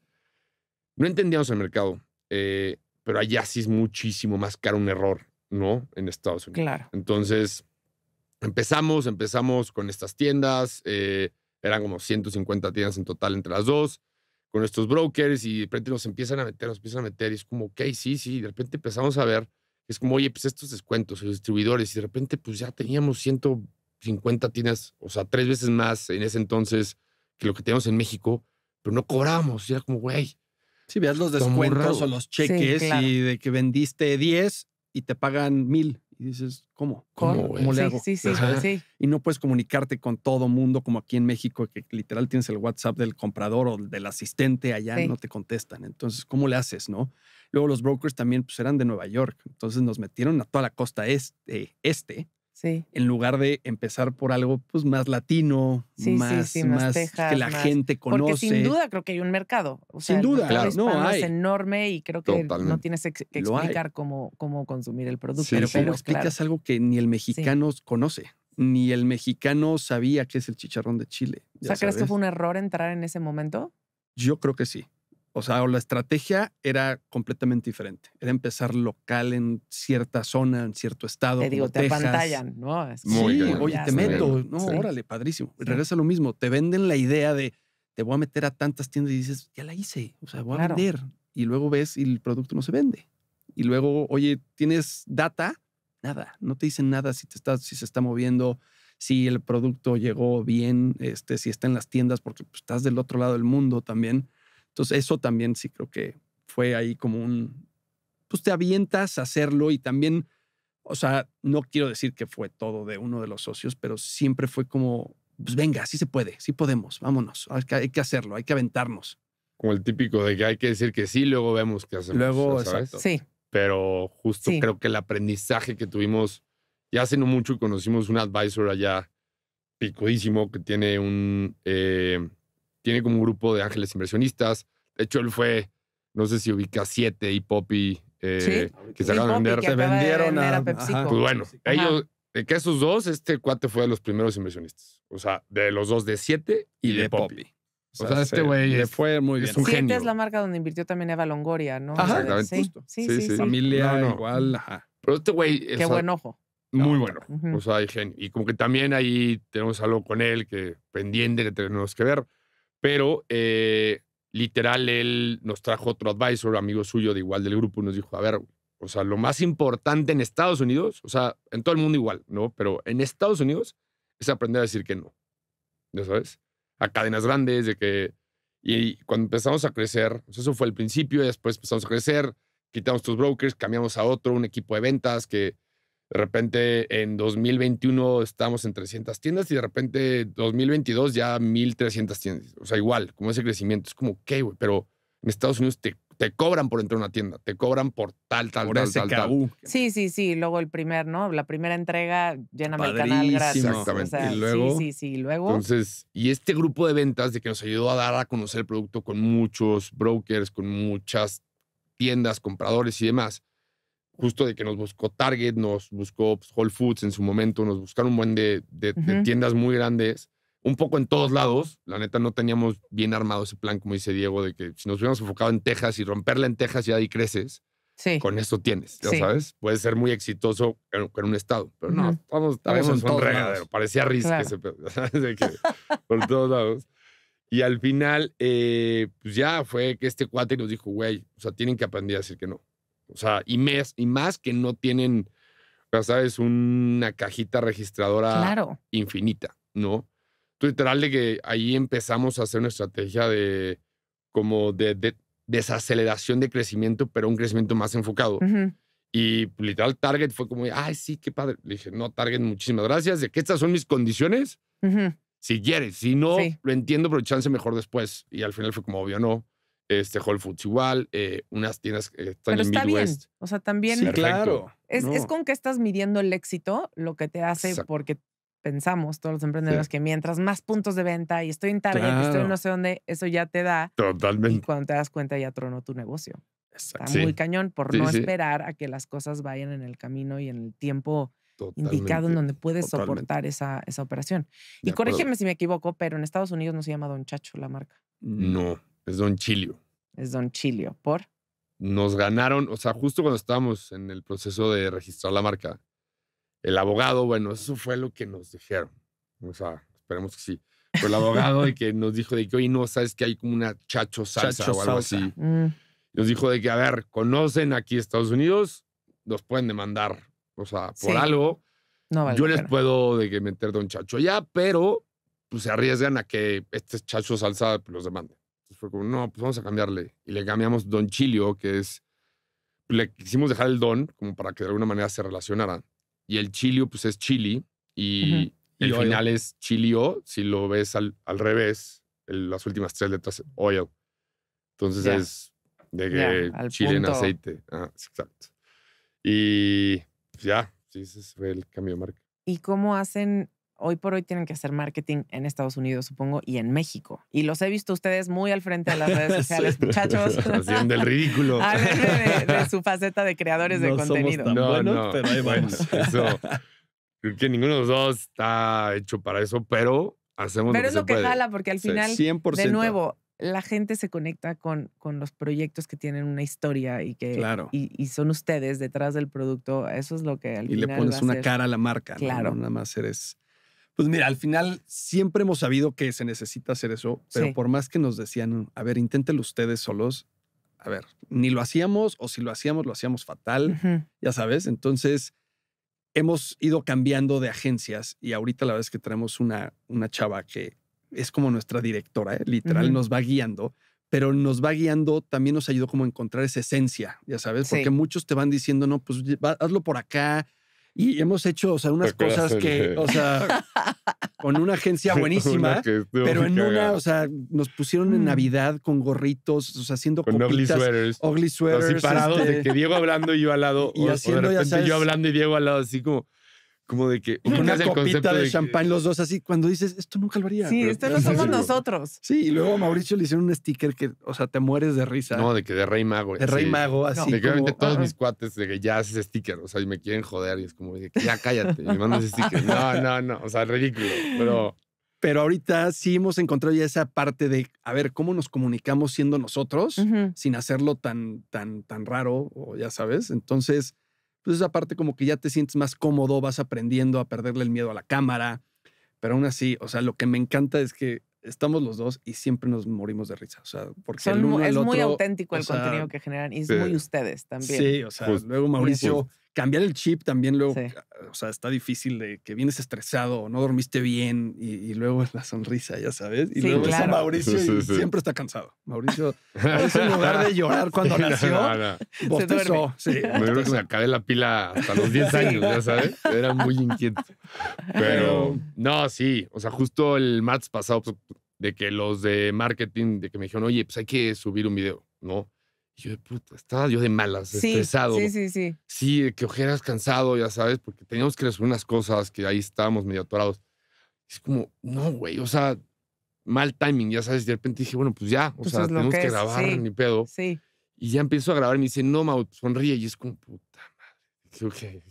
no entendíamos el mercado, pero allá sí es muchísimo más caro un error, ¿no? En Estados Unidos. Claro. Entonces, empezamos con estas tiendas, eran como 150 tiendas en total entre las dos, con estos brokers, y de repente nos empiezan a meter, y es como, ok, sí, de repente empezamos a ver, es como, oye, pues estos descuentos, los distribuidores, y de repente pues ya teníamos 150 tiendas, o sea, 3 veces más en ese entonces que lo que teníamos en México, pero no cobrábamos, y era como, güey. Sí, veas los descuentos o los cheques y de que vendiste 10 y te pagan 1,000. Y dices, ¿cómo? ¿Cómo le hago? Sí. Y no puedes comunicarte con todo mundo como aquí en México, que literal tienes el WhatsApp del comprador o del asistente, allá no te contestan. Entonces, ¿cómo le haces, no? Luego los brokers también pues eran de Nueva York. Entonces nos metieron a toda la costa este en lugar de empezar por algo pues más latino, más Texas, que la gente conoce. Porque sin duda creo que hay un mercado. O sea, sin duda, claro, no hay. Es enorme y creo que no tienes que explicar cómo consumir el producto. Pero ¿cómo explicas algo que ni el mexicano conoce? Ni el mexicano sabía qué es el chicharrón de Chile. O sea, ¿crees que fue un error entrar en ese momento? Yo creo que sí. O sea, la estrategia era completamente diferente. Era empezar local en cierta zona, en cierto estado. Te digo, te apantallan, ¿no? Sí, oye, te meto. No, órale, padrísimo. Regresa lo mismo. Te venden la idea de te voy a meter a tantas tiendas y dices, ya la hice. O sea, voy a vender. Y luego ves y el producto no se vende. Y luego, oye, ¿tienes data? Nada. No te dicen nada si se está moviendo, si el producto llegó bien, si está en las tiendas, porque pues, estás del otro lado del mundo también. Entonces, eso también sí creo que fue ahí como pues te avientas a hacerlo y también, o sea, no quiero decir que fue todo de uno de los socios, pero siempre fue como, pues venga, sí se puede, sí podemos, vámonos, hay que hacerlo, hay que aventarnos. Como el típico de que hay que decir que sí, luego vemos qué hacemos. Luego, ¿sabes? exacto. Sí. Pero justo creo que el aprendizaje que tuvimos, ya hace no mucho conocimos un advisor allá picudísimo que tiene tiene como un grupo de ángeles inversionistas. De hecho, él fue, no sé si ubica 7 y Poppy, que se acaban de vender. Se vendieron a PepsiCo. Pues bueno, ellos, de que esos dos, este cuate fue de los primeros inversionistas. O sea, de los dos, de 7 y de Poppy. O sea, este güey le fue muy bien. Es un genio. Es la marca donde invirtió también Eva Longoria, ¿no? Exactamente. Justo. Sí. Familia igual, Pero este güey... Qué buen ojo. Muy bueno. O sea, hay genio. Y como que también ahí tenemos algo con él que pendiente que tenemos que ver. Pero literal, él nos trajo otro advisor, amigo suyo de igual del grupo, y nos dijo, a ver, o sea, lo más importante en Estados Unidos, o sea, en todo el mundo igual, ¿no? Pero en Estados Unidos es aprender a decir que no. ¿Ya sabes? A cadenas grandes, de que... Y cuando empezamos a crecer, pues eso fue el principio, y después empezamos a crecer, quitamos tus brokers, cambiamos a otro, un equipo de ventas que... De repente, en 2021 estábamos en 300 tiendas y de repente 2022 ya 1,300 tiendas. O sea, igual, como ese crecimiento. Es como, ¿qué, güey? Pero en Estados Unidos te cobran por entrar a una tienda. Te cobran por tal. Sí. Luego el primer, ¿no? La primera entrega, lléname el canal gratis. Exactamente. O sea, y luego, sí. Luego. Entonces, y este grupo de ventas de que nos ayudó a dar a conocer el producto con muchos brokers, con muchas tiendas, compradores y demás. Justo de que nos buscó Target, nos buscó Whole Foods en su momento, nos buscaron un buen de tiendas muy grandes, un poco en todos lados. La neta no teníamos bien armado ese plan, como dice Diego, de que si nos hubiéramos enfocado en Texas y romperla en Texas ya ahí creces, con eso tienes, ya sabes. Puedes ser muy exitoso en un estado, pero no, estamos en un regadero. Parecía Risk ese pedo, ¿sabes? De que por todos lados. Y al final, pues ya fue que este cuate nos dijo, güey, o sea, tienen que aprender a decir que no. O sea, y más que no tienen, ya sabes, una cajita registradora infinita, ¿no? Entonces, literal, de que ahí empezamos a hacer una estrategia de desaceleración de crecimiento, pero un crecimiento más enfocado. Y literal, Target fue como, ay, sí, qué padre. Le dije, no, Target, muchísimas gracias. ¿De que estas son mis condiciones? Si quieres. Si no, lo entiendo, pero chance mejor después. Y al final fue como, obvio, no. Whole Foods igual. Unas tiendas que están en Midwest. Bien. O sea, también. Sí, claro. Es con que estás midiendo el éxito lo que te hace, porque pensamos todos los emprendedores que mientras más puntos de venta y estoy en Target, estoy en no sé dónde, eso ya te da. Totalmente. Y cuando te das cuenta ya tronó tu negocio. Exacto. Está muy cañón por no esperar a que las cosas vayan en el camino y en el tiempo indicado en donde puedes soportar esa operación. Y corrígeme si me equivoco, pero en Estados Unidos no se llama Don Chacho la marca. No, es Don Chilio. Es Don Chilio. ¿Por? Nos ganaron, o sea, justo cuando estábamos en el proceso de registrar la marca, el abogado, bueno, eso fue lo que nos dijeron. O sea, esperemos que sí. Pero el abogado de que nos dijo de que, oye, no, sabes que hay como una Chacho salsa o algo así. Nos dijo de que, a ver, conocen aquí Estados Unidos, nos pueden demandar, o sea, por algo. No vale. Yo les puedo de que meter Don Chacho allá, pero pues se arriesgan a que este Chacho salsa pues, los demande. Entonces fue como, no, pues vamos a cambiarle. Y le cambiamos Don Chilio, que es, le quisimos dejar el Don como para que de alguna manera se relacionara. Y el Chilio, pues es chili. Y el final es chilio, si lo ves al revés, las últimas 3 letras, oil. Entonces es de que chile en aceite. Exacto. Y ya, sí, ese fue el cambio de marca. ¿Y cómo hacen? Hoy por hoy tienen que hacer marketing en Estados Unidos, supongo, y en México. Y los he visto ustedes muy al frente de las redes sociales, muchachos. Haciendo el ridículo. de su faceta de creadores de contenido. Somos tan buenos, pero ahí vamos. Eso, creo que ninguno de los dos está hecho para eso, pero hacemos pero lo que se puede. Pero es lo que jala, porque al final, 100%. de nuevo, la gente se conecta con los proyectos que tienen una historia y que y son ustedes detrás del producto. Eso es lo que al final le pones una cara a la marca. Claro. ¿no? Nada más eres... Pues mira, al final siempre hemos sabido que se necesita hacer eso, pero por más que nos decían, a ver, inténtelo ustedes solos, a ver, ni lo hacíamos o si lo hacíamos fatal, ya sabes. Entonces hemos ido cambiando de agencias y ahorita la verdad es que tenemos una chava que es como nuestra directora, literal, nos va guiando, pero nos va guiando, también nos ayudó como a encontrar esa esencia, ya sabes, porque muchos te van diciendo, no, pues hazlo por acá. Y hemos hecho, o sea, unas cosas que, o sea, con una agencia buenísima, pero en una, o sea, nos pusieron en Navidad con gorritos, o sea, haciendo con copitas. Ugly sweaters. Así parados, de que Diego hablando y yo al lado. Y haciendo, de ya sabes, yo hablando y Diego al lado, así como de que... Una copita de champán los dos, así, cuando dices, esto nunca lo haría. Sí, esto no somos nosotros. Sí, y luego a Mauricio le hicieron un sticker que, o sea, te mueres de risa. No, de que de Rey Mago. De Rey Mago, así. De que obviamente todos mis cuates de que ya haces sticker, o sea, y me quieren joder y es como de que ya cállate, y me mandas ese sticker. No, o sea, ridículo, Pero ahorita sí hemos encontrado ya esa parte de, a ver, cómo nos comunicamos siendo nosotros sin hacerlo tan raro, o ya sabes. Entonces, pues esa parte como que ya te sientes más cómodo, vas aprendiendo a perderle el miedo a la cámara. Pero aún así, o sea, lo que me encanta es que estamos los dos y siempre nos morimos de risa. O sea, porque el uno es el otro, muy auténtico el contenido que generan y es muy ustedes también. Sí, o sea, luego Mauricio, cambiar el chip también luego, o sea, está difícil de que vienes estresado, no dormiste bien y luego la sonrisa, ya sabes. Y luego ves a Mauricio y siempre está cansado. Mauricio, en lugar de llorar cuando nació, bostezó. Sí, me creo que me acabé la pila hasta los 10 años, ya sabes. Era muy inquieto. Pero no, sí. O sea, justo el martes pasado, pues, de que los de marketing, de que me dijeron, oye, pues hay que subir un video, ¿no? Y yo de puta, estaba yo de malas, estresado. Sí. Sí, de que ojeras, cansado, ya sabes, porque teníamos que resolver unas cosas que ahí estábamos medio atorados. Es como, no, güey, o sea, mal timing, ya sabes. Y de repente dije, bueno, pues ya, o sea, tenemos que grabar, ni pedo. Sí. Y ya empiezo a grabar y me dice, no, Mau, sonríe. Y es como, puta madre. Dije,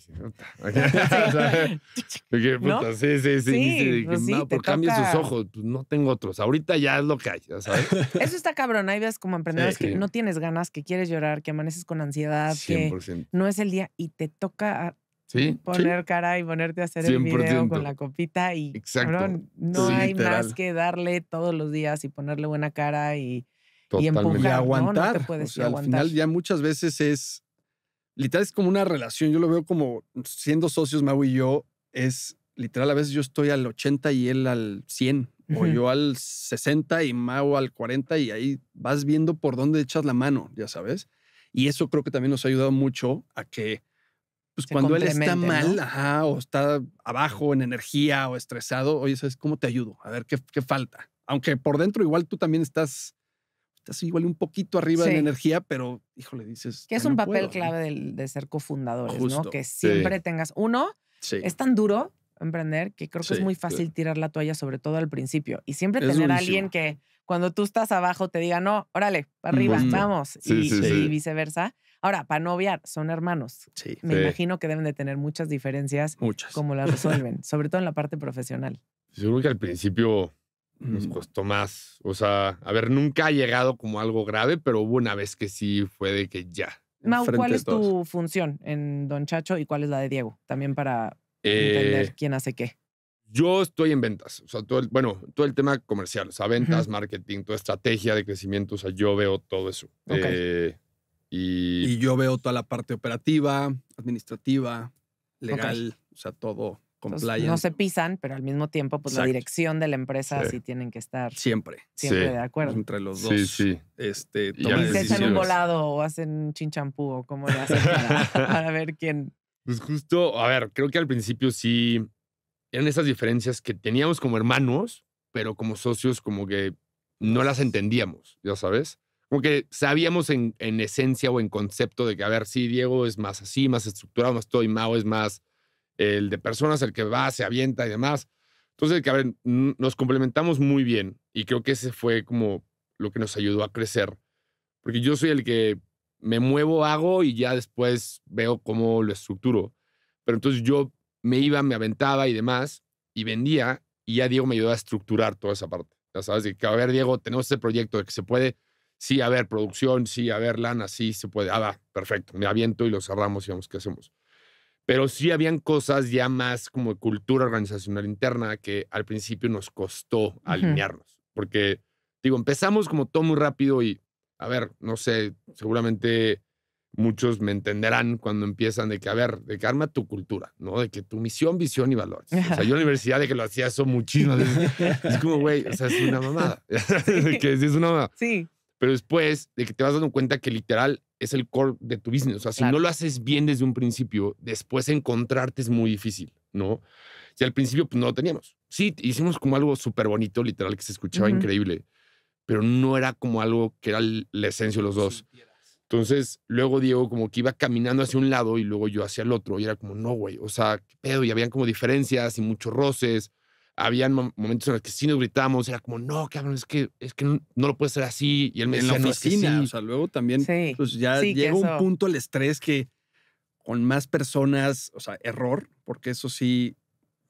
¿No? Sí, por cambia sus ojos, pues no tengo otros. Ahorita ya es lo que hay, ya sabes. Eso está cabrón. Hay veces como emprendedores que no tienes ganas, que quieres llorar, que amaneces con ansiedad, 100%. Que no es el día y te toca poner cara y ponerte a hacer 100%. El video con la copita y cabrón, no hay más que darle todos los días y ponerle buena cara y empujar. Y aguantar. No te puedes al final ya muchas veces es literal, es como una relación. Yo lo veo como siendo socios, Mau y yo, es literal, a veces yo estoy al 80 y él al 100. o yo al 60 y Mau al 40 y ahí vas viendo por dónde echas la mano, ya sabes. Y eso creo que también nos ha ayudado mucho a que pues Se cuando él está complementen, mal, ¿no? o está abajo en energía o estresado, oye, ¿sabes cómo te ayudo? A ver qué falta. Aunque por dentro igual tú también estás igual un poquito arriba en Sí. energía, pero híjole, dices, Que es ya un no papel puedo, ¿no? clave de ser cofundadores, ¿no? Justo. Que siempre tengas uno. Sí, Es tan duro emprender que creo que es sí. muy fácil tirar la toalla, sobre todo al principio. Y siempre Es tener a durísimo. alguien que cuando tú estás abajo te diga, no, órale, para arriba, Justo. vamos. Sí, y, sí, y sí. viceversa. Ahora, para no obviar, son hermanos. Sí, Me Sí. imagino que deben de tener muchas diferencias muchas. como las resuelven, sobre todo en la parte profesional. Seguro que al principio nos Mm. costó más. O sea, a ver, nunca ha llegado como algo grave, pero hubo una vez que sí fue de que ya. Mau, Enfrente ¿cuál de es todos. tu función en Don Chacho y cuál es la de Diego? También para entender Eh, quién hace qué. yo estoy en ventas. O sea, todo el tema comercial. O sea, ventas, Ujú. marketing, toda estrategia de crecimiento. O sea, yo veo todo eso. Ok. Y Y yo veo toda la parte operativa, administrativa, legal, o sea, todo Entonces, compliance. no se pisan, pero al mismo tiempo, pues la Exacto. dirección de la empresa Sí. sí tienen que estar Siempre. siempre Sí. de acuerdo. Entre los Sí, dos. sí. Toma Y de Y se echan un decisiones. volado o hacen un chinchampú o cómo le hacen para ver quién. pues justo, a ver, creo que al principio sí eran esas diferencias que teníamos como hermanos, pero como socios como que no las entendíamos, ya sabes. Como que sabíamos en esencia o en concepto de que, a ver, sí, Diego es más así, más estructurado, más todo, y Mao es más el de personas, el que va, se avienta y demás. Entonces, que, a ver, nos complementamos muy bien y creo que ese fue como lo que nos ayudó a crecer. Porque yo soy el que me muevo, hago y ya después veo cómo lo estructuro. Pero entonces yo me iba, me aventaba y demás y vendía y ya Diego me ayudó a estructurar toda esa parte. Ya sabes, de que, a ver, Diego, tenemos este proyecto de que se puede, sí, a ver, producción, sí, a ver, lana, sí, se puede. Ah, va, perfecto. Me aviento y lo cerramos y vamos, ¿qué hacemos? Pero sí habían cosas ya más como de cultura organizacional interna que al principio nos costó alinearnos. Porque, digo, empezamos como todo muy rápido y, a ver, no sé, seguramente muchos me entenderán cuando empiezan de que, a ver, de que arma tu cultura, ¿no? De que tu misión, visión y valores. O sea, yo en la universidad de que lo hacía eso muchísimas veces. Es como, güey, o sea, es una mamada. De que sí es una mamada. Sí, Pero después de que te vas dando cuenta que literal es el core de tu business. O sea, si Claro. no lo haces bien desde un principio, después encontrarte es muy difícil, ¿no? Y al principio pues, no lo teníamos. Sí, hicimos como algo súper bonito, literal, que se escuchaba Ujú. increíble, pero no era como algo que era la esencia de los dos. Entonces, luego Diego como que iba caminando hacia un lado y luego yo hacia el otro. Y era como, no, güey, o sea, qué pedo. Y habían como diferencias y muchos roces. Habían momentos en los que sí nos gritábamos. Era como, no, cabrón, es que no lo puedes hacer así. Y él me En la decía, no, es que oficina, sí. o sea, luego también, Sí. pues ya Sí, que llega un eso- punto el estrés que con más personas, o sea, error, porque eso sí,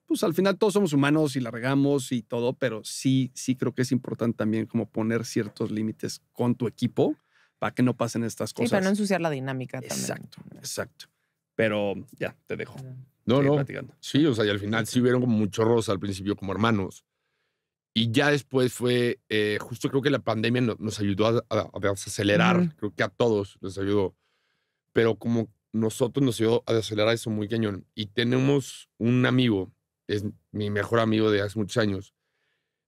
pues al final todos somos humanos y la regamos y todo, pero sí creo que es importante también como poner ciertos límites con tu equipo para que no pasen estas Sí, cosas. para no ensuciar la dinámica Exacto, también. exacto. Pero ya, te dejo. No, Sigue no. platicando. Sí, o sea, y al final sí hubieron como mucho rosa al principio como hermanos. Y ya después fue, justo creo que la pandemia nos ayudó a desacelerar, Ujú. creo que a todos les ayudó. Pero como nosotros nos ayudó a desacelerar eso muy cañón. Y tenemos un amigo, es mi mejor amigo de hace muchos años.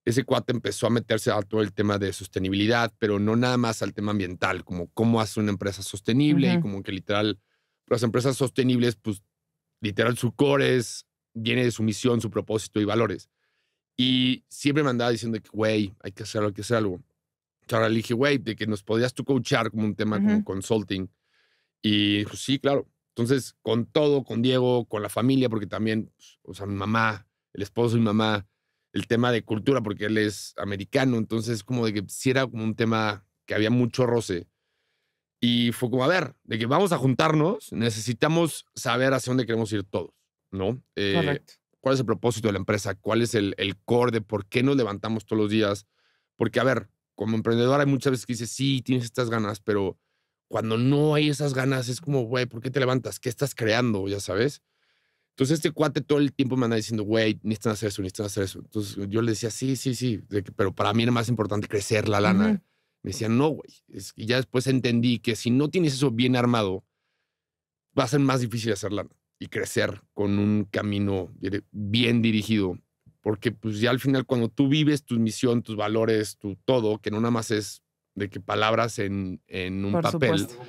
Ese cuate empezó a meterse a todo el tema de sostenibilidad, pero no nada más al tema ambiental, como cómo hacer una empresa sostenible y Ujú. como que literal, las empresas sostenibles, pues literal su core viene de su misión, su propósito y valores. Y siempre me andaba diciendo que, güey, hay que hacer algo, hay que hacer algo. Que ahora le dije, güey, de que nos podías tú coachar como un tema como Ujú. consulting. Y pues sí, claro. Entonces, con todo, con Diego, con la familia, porque también, pues, o sea, mi mamá, el esposo de mi mamá, el tema de cultura, porque él es americano. Entonces, como de que sí era como un tema que había mucho roce. Y fue como, a ver, de que vamos a juntarnos, necesitamos saber hacia dónde queremos ir todos, ¿no? Correcto. ¿Cuál es el propósito de la empresa? ¿Cuál es el core de por qué nos levantamos todos los días? Porque, a ver, como emprendedor hay muchas veces que dices, sí, tienes estas ganas, pero cuando no hay esas ganas es como, güey, ¿por qué te levantas? ¿Qué estás creando? Ya sabes. Entonces este cuate todo el tiempo me anda diciendo, güey, necesitan hacer eso, necesitan hacer eso. Entonces yo le decía, sí, pero para mí era más importante crecer la lana. Ujú. Me decía, no, güey. Y ya después entendí que si no tienes eso bien armado, va a ser más difícil hacer lana y crecer con un camino bien dirigido. porque pues ya al final cuando tú vives tu misión, tus valores, tu todo, que no nada más es de que palabras en un Por papel, supuesto.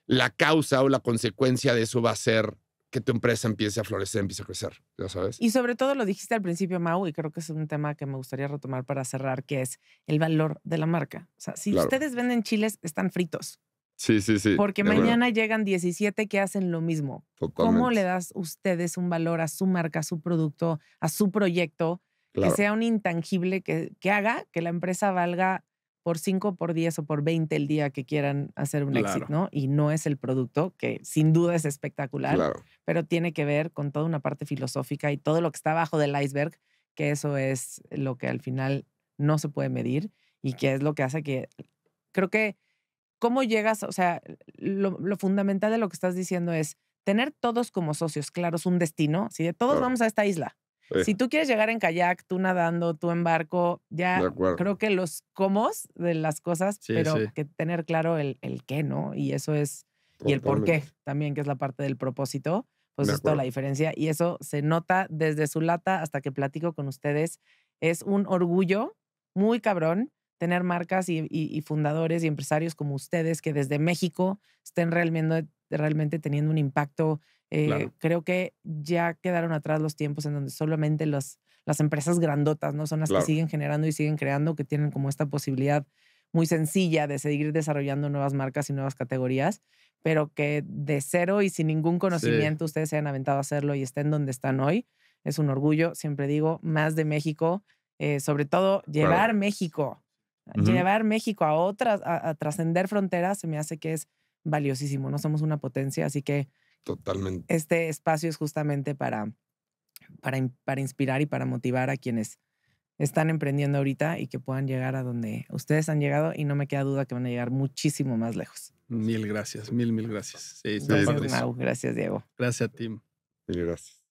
la causa o la consecuencia de eso va a ser que tu empresa empiece a florecer, empiece a crecer, ya sabes. Y sobre todo lo dijiste al principio, Mau, y creo que es un tema que me gustaría retomar para cerrar, que es el valor de la marca. O sea, si Claro. ustedes venden chiles, están fritos. Sí. Porque de acuerdo. mañana llegan 17 que hacen lo mismo. ¿Cómo Totalmente. le das ustedes un valor a su marca, a su producto, a su proyecto, Claro. que sea un intangible que haga que la empresa valga por 5, por 10 o por 20 el día que quieran hacer un Claro. éxito, ¿no? Y no es el producto, que sin duda es espectacular, Claro. pero tiene que ver con toda una parte filosófica y todo lo que está abajo del iceberg, que eso es lo que al final no se puede medir y que es lo que hace que, creo que, ¿cómo llegas? O sea, lo fundamental de lo que estás diciendo es tener todos como socios claros un destino, si de todos Claro. vamos a esta isla. Sí. Si tú quieres llegar en kayak, tú nadando, tú en barco, De ya acuerdo. creo que los cómo de las cosas, Sí, pero sí. que tener claro el qué, ¿no? Y eso es, y el por qué Totalmente. también, que es la parte del propósito, pues De es toda la acuerdo. diferencia. Y eso se nota desde su lata hasta que platico con ustedes. Es un orgullo muy cabrón tener marcas y fundadores y empresarios como ustedes que desde México estén realmente teniendo un impacto. Claro. Creo que ya quedaron atrás los tiempos en donde solamente las empresas grandotas, ¿no? Son las que Claro. siguen generando y siguen creando, que tienen como esta posibilidad muy sencilla de seguir desarrollando nuevas marcas y nuevas categorías, pero que de cero y sin ningún Sí. conocimiento ustedes se han aventado a hacerlo y estén donde están hoy. Es un orgullo, siempre digo, más de México, sobre todo llevar Claro. México, Ujú. llevar México a otras, a trascender fronteras, se me hace que es valiosísimo. No somos una potencia, así que Totalmente. este espacio es justamente para inspirar y para motivar a quienes están emprendiendo ahorita y que puedan llegar a donde ustedes han llegado, y no me queda duda que van a llegar muchísimo más lejos. Mil gracias, mil gracias. Sí, está Gracias, padrísimo. Mau. Gracias, Diego. Gracias a ti. Mil gracias.